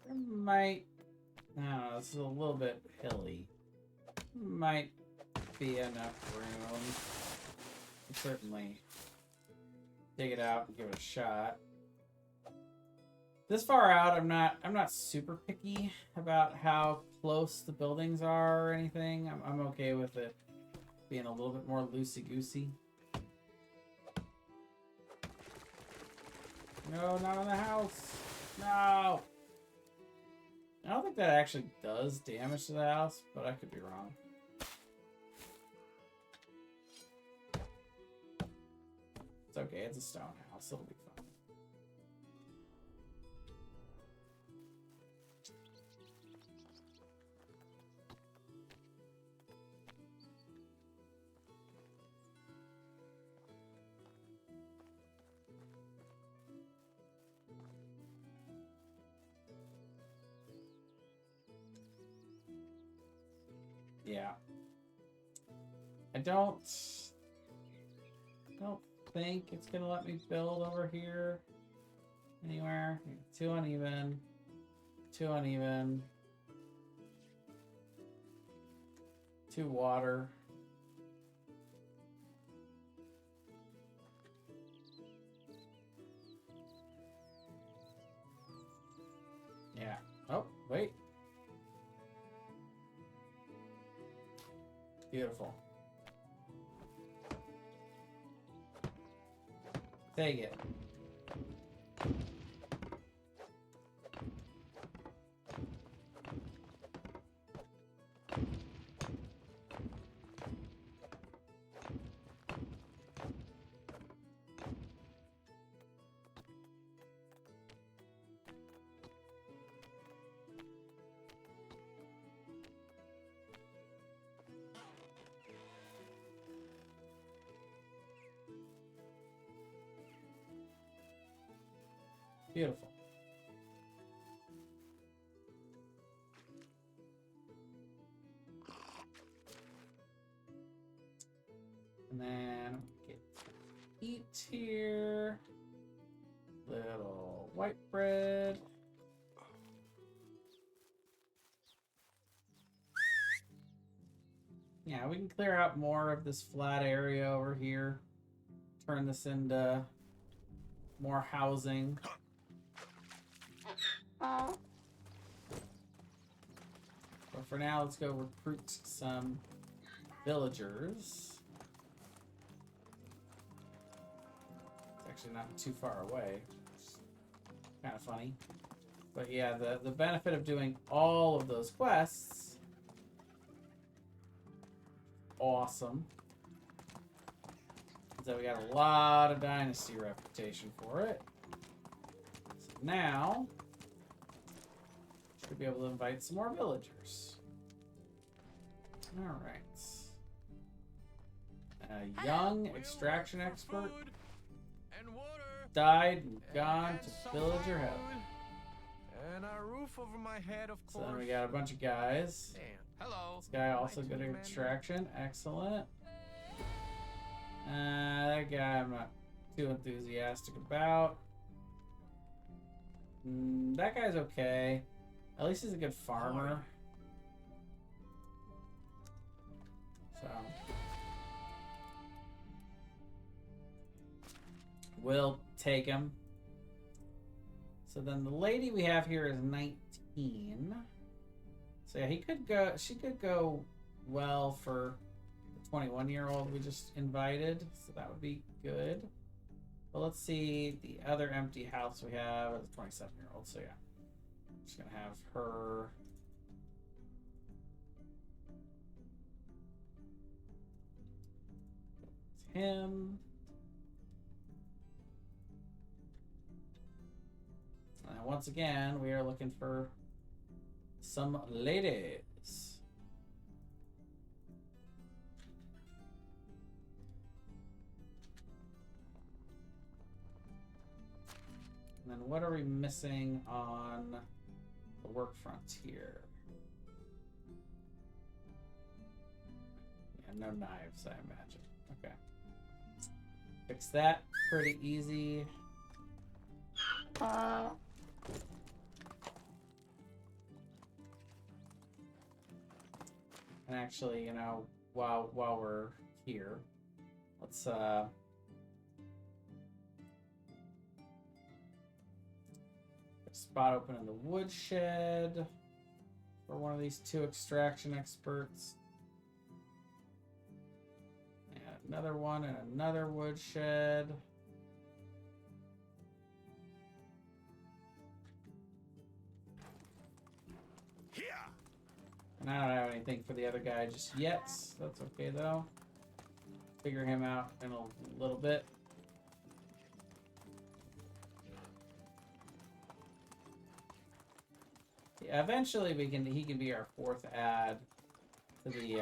There might, I don't know, this is a little bit hilly. Might be enough room. Certainly dig it out and give it a shot. This far out, I'm not super picky about how close the buildings are or anything. I'm okay with it being a little bit more loosey-goosey. No, not on the house. No. I don't think that actually does damage to the house, but I could be wrong. It's okay, it's a stone house. It'll be fine. Yeah. I don't think it's gonna let me build over here anywhere. Too uneven. Too uneven. Too water. Yeah. Oh, wait. Beautiful. Take it. Beautiful. And then get eat here. Little white bread. Yeah, we can clear out more of this flat area over here. Turn this into more housing. But for now, let's go recruit some villagers. It's actually not too far away. Kind of funny. But yeah, the benefit of doing all of those quests, awesome, is that we got a lot of Dynasty reputation for it. So now, should be able to invite some more villagers. Alright. A young extraction expert died and gone to villager heaven. And a roof over my head, of So course. then we got a bunch of guys. Damn, Hello. This guy also good at extraction. Excellent. That guy I'm not too enthusiastic about. That guy's okay. At least he's a good farmer. So we'll take him. So then the lady we have here is 19. So yeah, he could go. She could go well for the 21-year-old we just invited. So that would be good. But let's see the other empty house we have is a 27-year-old. So yeah, I'm just gonna have her. It's him. And once again, we are looking for some ladies. And then what are we missing on the work frontier? Yeah, no knives, I imagine. Okay. Fix that pretty easy. And actually, you know, while we're here, let's spot open in the woodshed for one of these two extraction experts. And another one in another woodshed. And I don't have anything for the other guy just yet. That's okay though. Figure him out in a little bit. Yeah, eventually he can be our fourth add to the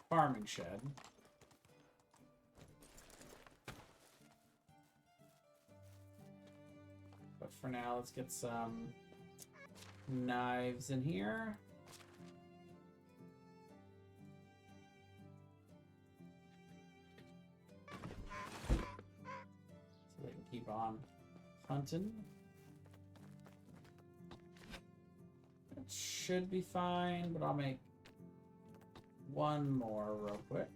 farming shed. But for now, let's get some knives in here. So they can keep on hunting. It should be fine, but I'll make one more real quick.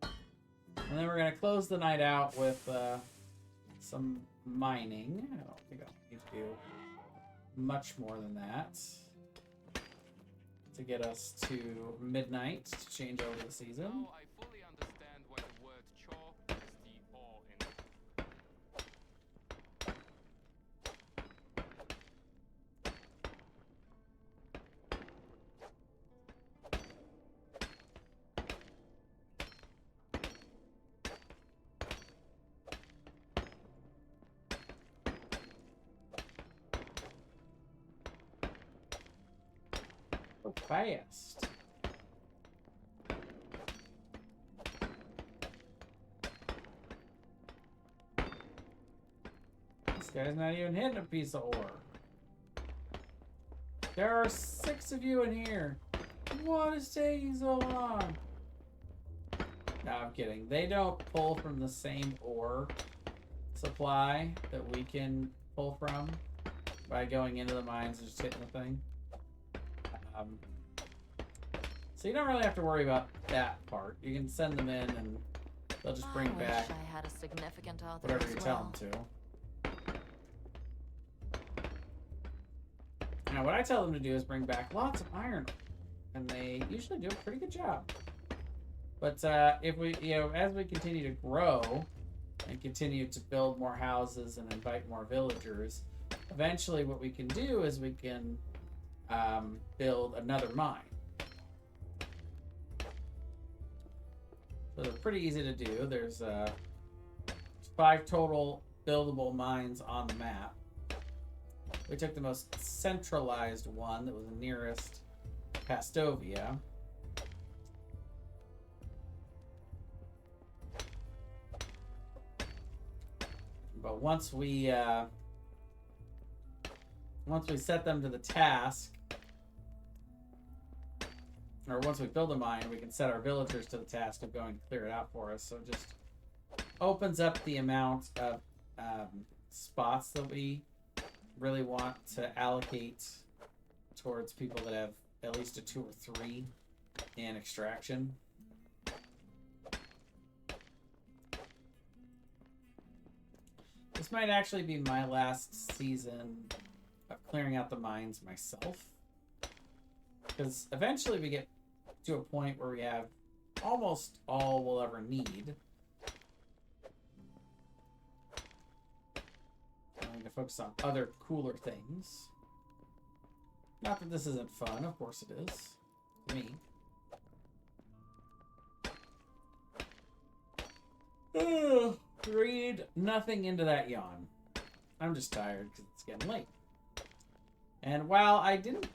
And then we're going to close the night out with some mining. I don't think I'll need to do much more than that to get us to midnight to change over the season. Now I fully understand why the word chore has the awe in it. So fast. This guy's not even hitting a piece of ore. There are 6 of you in here. What is taking so long? No, I'm kidding. They don't pull from the same ore supply that we can pull from by going into the mines and just hitting the thing. So you don't really have to worry about that part. You can send them in and they'll just bring I back wish I had a significant other whatever as you well. tell them to. Now, what I tell them to do is bring back lots of iron, and they usually do a pretty good job. But if we, as we continue to grow and continue to build more houses and invite more villagers, eventually what we can do is we can build another mine. So they're pretty easy to do. There's 5 total buildable mines on the map. We took the most centralized one that was the nearest Pastovia. But once we once we set them to the task, or once we build a mine, we can set our villagers to the task of going to clear it out for us. So it just opens up the amount of spots that we really want to allocate towards people that have at least a 2 or 3 in extraction. This might actually be my last season of clearing out the mines myself. Because eventually we get to a point where we have almost all we'll ever need. I'm going to focus on other cooler things. Not that this isn't fun, of course it is. To me. Ugh, read nothing into that yawn. I'm just tired because it's getting late. And while I didn't...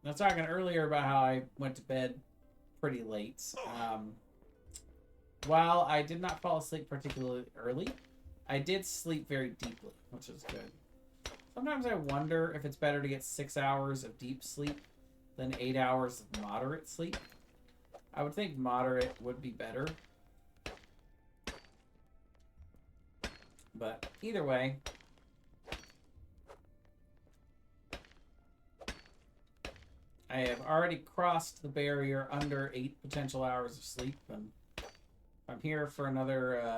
I was talking earlier about how I went to bed pretty late. While I did not fall asleep particularly early, I did sleep very deeply, which is good. Sometimes I wonder if it's better to get 6 hours of deep sleep than 8 hours of moderate sleep. I would think moderate would be better. But either way, I have already crossed the barrier under 8 potential hours of sleep, and if I'm here for another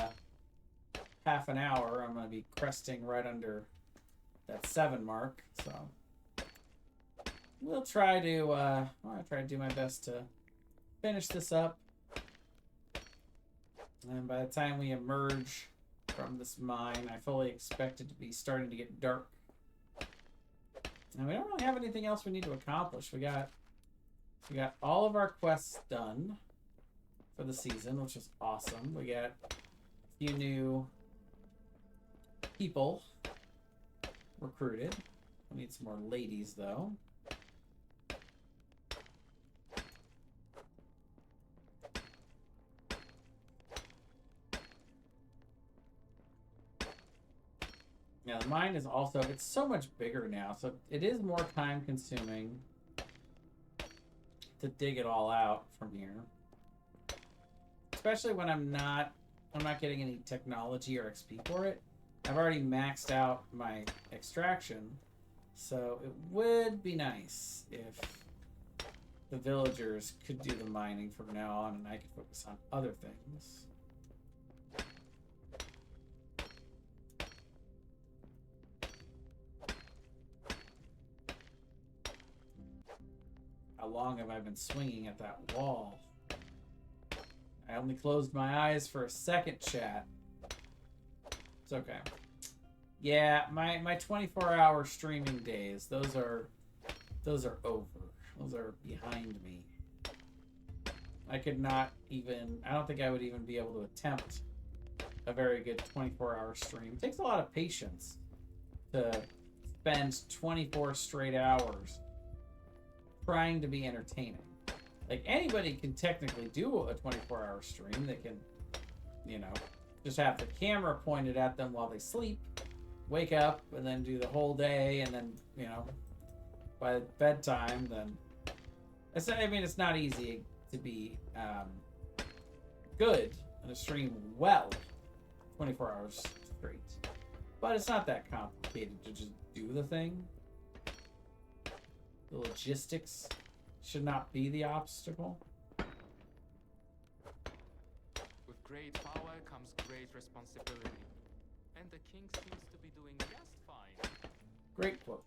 half an hour, I'm going to be cresting right under that 7 mark. So we'll try to I'll try to do my best to finish this up, and by the time we emerge from this mine, I fully expect it to be starting to get dark. And we don't really have anything else we need to accomplish. We got all of our quests done for the season, which is awesome. We got a few new people recruited. We need some more ladies, though. Yeah, the mine is also, it's so much bigger now, so it is more time consuming to dig it all out from here. Especially when I'm not getting any technology or XP for it. I've already maxed out my extraction, so it would be nice if the villagers could do the mining from now on and I could focus on other things. How long have I been swinging at that wall? I only closed my eyes for a second, chat. It's okay. Yeah, my 24-hour streaming days, those are over. Those are behind me. I could not even, I don't think I would even be able to attempt a very good 24-hour stream. It takes a lot of patience to spend 24 straight hours trying to be entertaining. Like, anybody can technically do a 24-hour stream. They can, you know, just have the camera pointed at them while they sleep, wake up, and then do the whole day, and then, you know, by bedtime, then... I mean, it's not easy to be good in a stream well 24 hours straight. But it's not that complicated to just do the thing. The logistics should not be the obstacle. With great power comes great responsibility. And the king seems to be doing just fine. Great quote.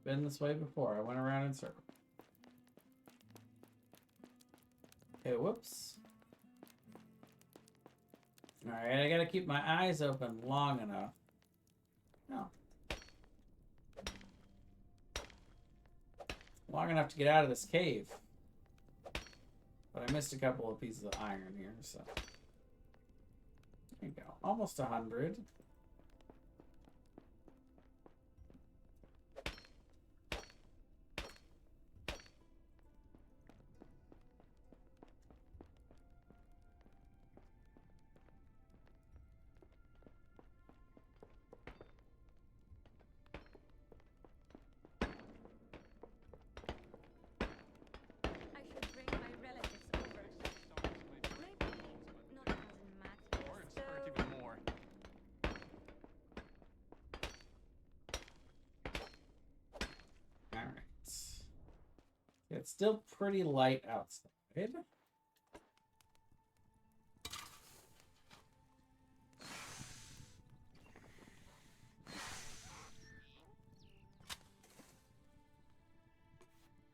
Been this way before. I went around in circles. Okay, whoops. Alright, I gotta keep my eyes open long enough. No. Long enough to get out of this cave. But I missed a couple of pieces of iron here, so. There you go. Almost 100. I should bring my relatives over. Maybe not cousin Matt. Or insert even more. Alright. It's still pretty light outside.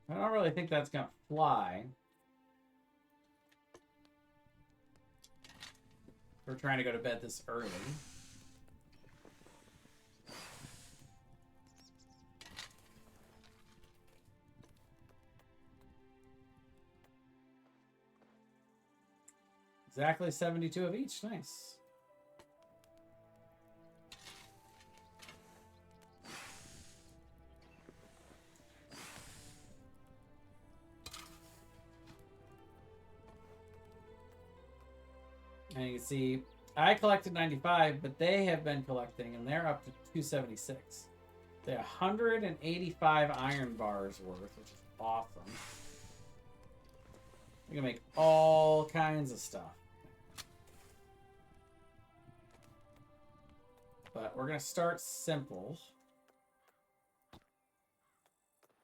I don't really think that's gonna fly. We're trying to go to bed this early. Exactly 72 of each. Nice. And you can see, I collected 95, but they have been collecting, and they're up to 276. They're 185 iron bars worth, which is awesome. We can make all kinds of stuff. But we're going to start simple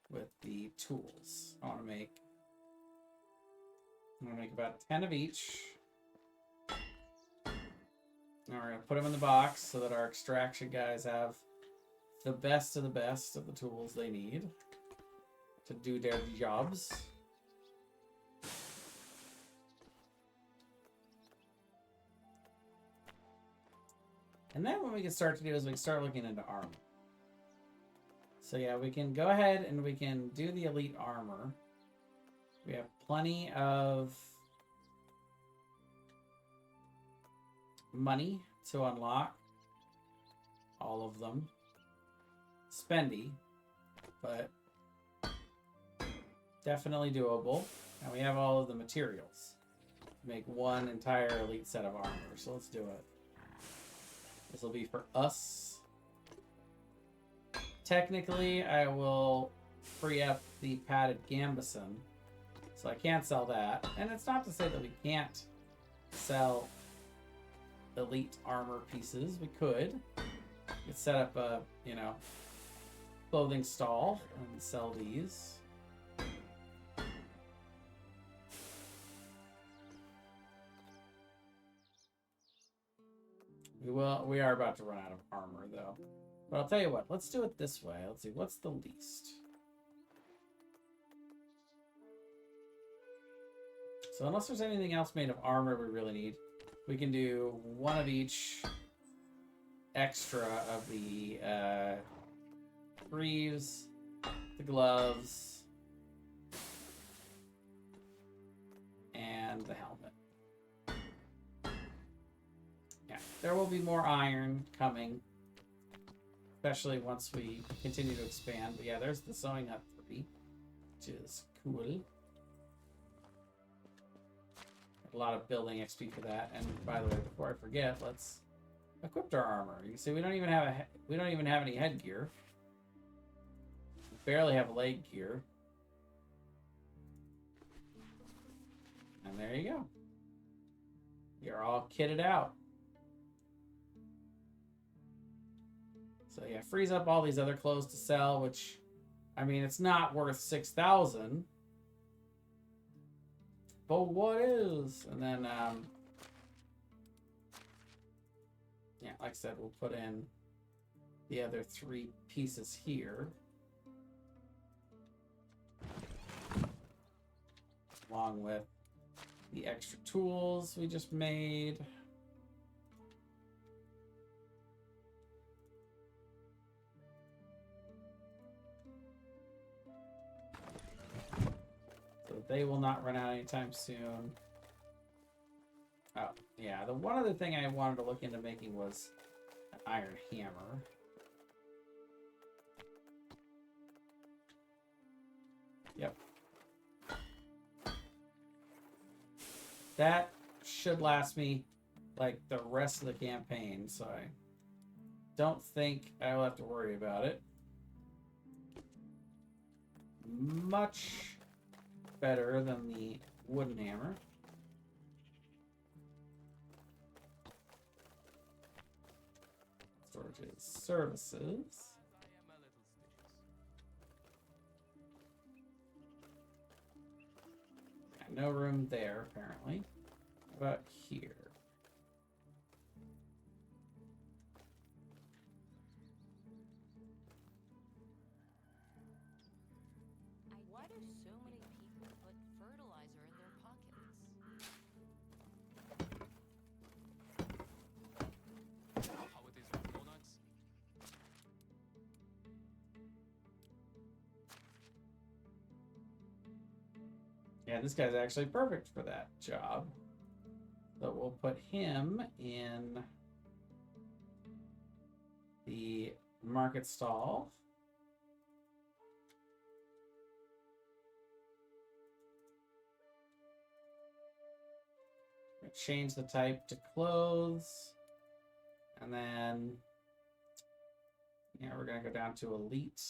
with the tools. I'm going to make about 10 of each. Now we're going to put them in the box so that our extraction guys have the best of the tools they need to do their jobs. And then what we can start to do is we can start looking into armor. So yeah, we can go ahead and we can do the elite armor. We have plenty of money to unlock all of them. Spendy, but definitely doable. And we have all of the materials to make one entire elite set of armor. So let's do it. This will be for us. Technically, I will free up the padded gambison, so I can't sell that. And it's not to say that we can't sell elite armor pieces. We could. We could set up a, clothing stall and sell these. We are about to run out of armor, though. But I'll tell you what, let's do it this way. Let's see, what's the least? So unless there's anything else made of armor we really need, we can do one of each extra of the greaves, the gloves, and the helmet. Yeah, there will be more iron coming, especially once we continue to expand. But yeah, there's the sewing hut 3, which is cool. A lot of building XP for that. And by the way, before I forget, let's equip our armor. You can see we don't even have any headgear. We barely have leg gear. And there you go. You're all kitted out. So yeah, frees up all these other clothes to sell, which, I mean, it's not worth 6,000. But what is? And then, yeah, like I said, we'll put in the other 3 pieces here. Along with the extra tools we just made. they will not run out anytime soon. Oh, yeah. The one other thing I wanted to look into making was an iron hammer. Yep. That should last me like the rest of the campaign, so I don't think I will have to worry about it. Much better than the wooden hammer. Storage's services. I am a little stitches. Got no room there, apparently. How about here? Why do so many people put fertilizer in their pockets? How it is with donuts? Yeah, this guy's actually perfect for that job. So we'll put him in the market stall. Change the type to clothes. And then, yeah, we're going to go down to elite.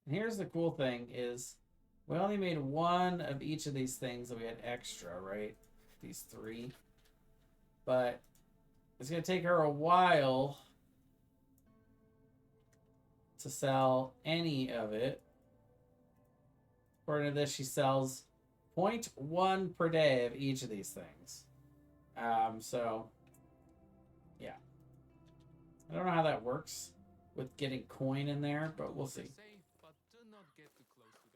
And here's the cool thing is we only made one of each of these things that we had extra, right? These three. But it's going to take her a while to sell any of it. According to this, she sells 0.1 per day of each of these things. So, yeah. I don't know how that works with getting coin in there, but we'll see. Safe, but do not get too close to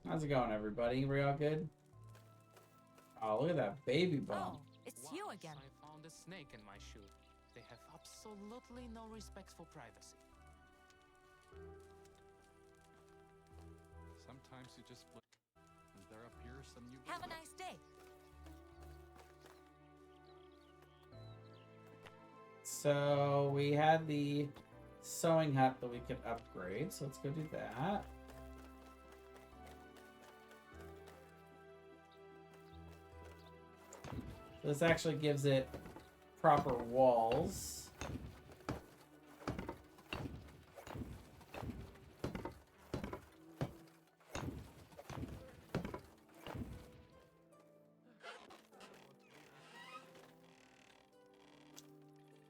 them. How's it going, everybody? We all good? Oh, look at that baby bump. Oh, it's you again. I found a snake in my shoe. They have absolutely no respect for privacy. Sometimes you just blink and there appears a new Have a building. nice day. So we had the sewing hut that we could upgrade. So let's go do that. This actually gives it proper walls.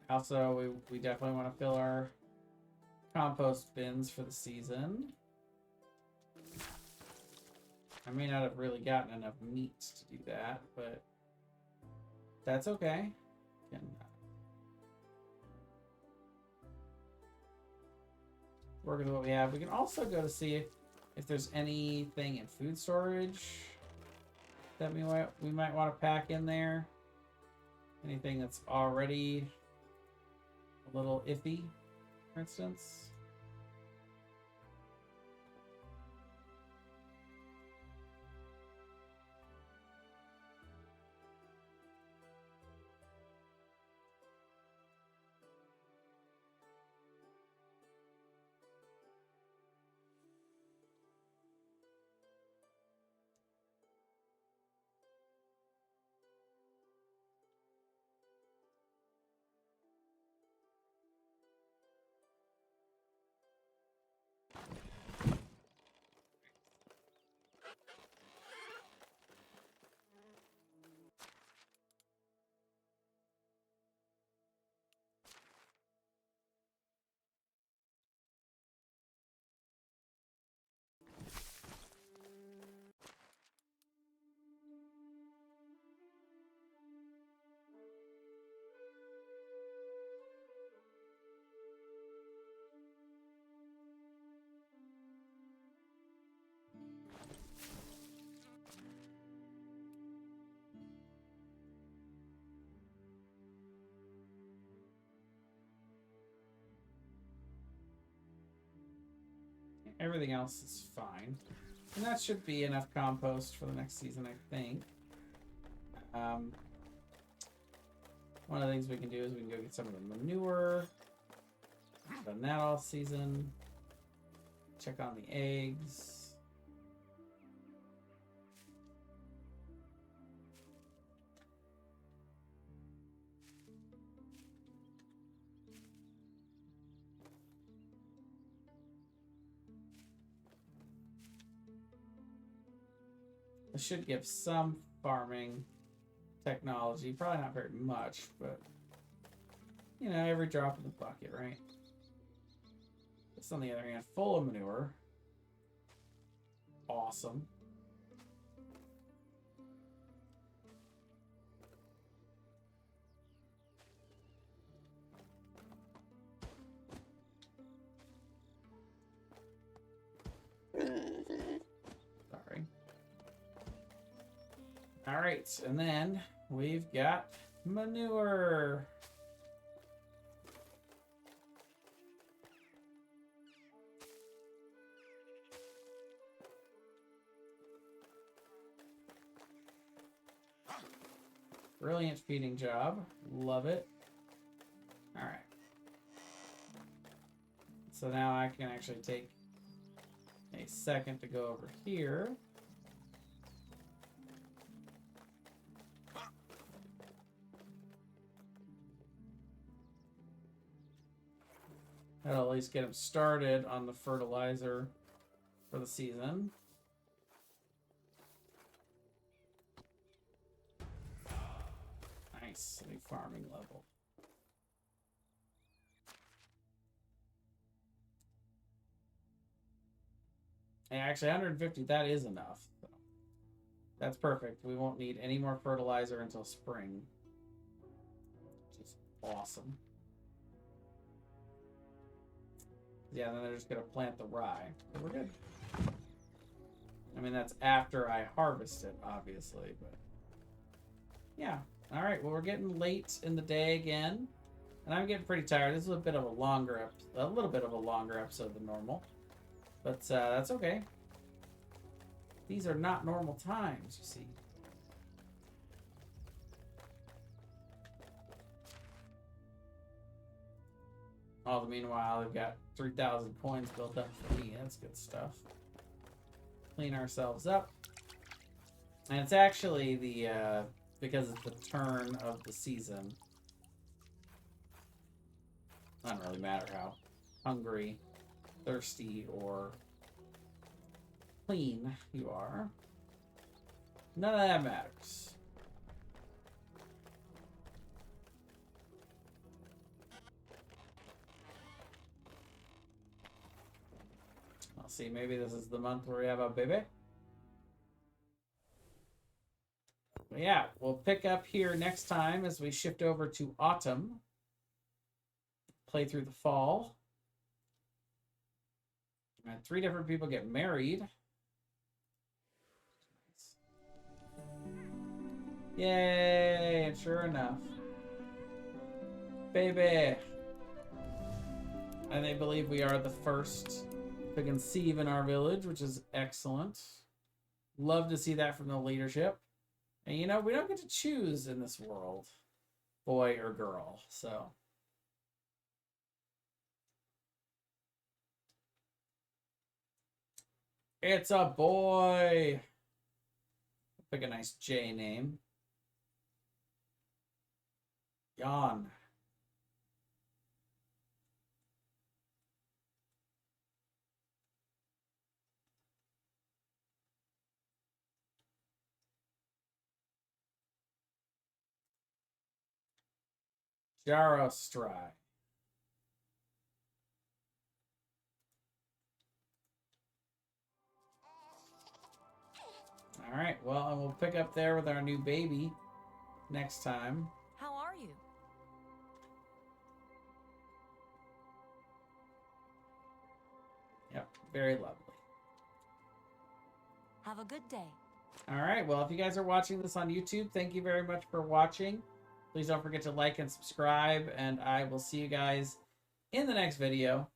Also, we definitely want to fill our compost bins for the season. I may not have really gotten enough meat to do that, but that's okay. Can work with what we have. We can also go to see if there's anything in food storage that we might want to pack in there. Anything that's already a little iffy, for instance. Everything else is fine. And that should be enough compost for the next season, I think. One of the things we can do is we can go get some of the manure. Done that all season. Check on the eggs. This should give some farming technology. Probably not very much, but you know, every drop in the bucket, right? This, on the other hand, full of manure. Awesome. Sorry. All right, and then we've got manure. Brilliant feeding job. Love it. All right. So now I can actually take a second to go over here. That'll at least get them started on the fertilizer for the season. Nice, a farming level. And actually, 150, that is enough. So that's perfect. We won't need any more fertilizer until spring. Which is awesome. Yeah, then they're just going to plant the rye. So we're good. I mean, that's after I harvest it, obviously. But yeah. All right, well, we're getting late in the day again. And I'm getting pretty tired. This is a bit of a longer, a little bit of a longer episode than normal. But that's okay. These are not normal times, you see. All the meanwhile, they've got 3,000 coins built up for me. That's good stuff. Clean ourselves up. And it's actually the, because it's the turn of the season. Doesn't really matter how hungry, thirsty, or clean you are. None of that matters. I'll see, maybe this is the month where we have a baby. But yeah, we'll pick up here next time as we shift over to autumn. Play through the fall. And 3 different people get married. Yay! And sure enough, baby. And they believe we are the first to conceive in our village, which is excellent. Love to see that from the leadership. And you know, we don't get to choose in this world, boy or girl, so. It's a boy. Pick a nice J name. Jan. Jarostrai. All right, well, and we'll pick up there with our new baby next time. How are you? Yep, very lovely. Have a good day. All right, well, if you guys are watching this on YouTube, thank you very much for watching. Please don't forget to like and subscribe, and I will see you guys in the next video.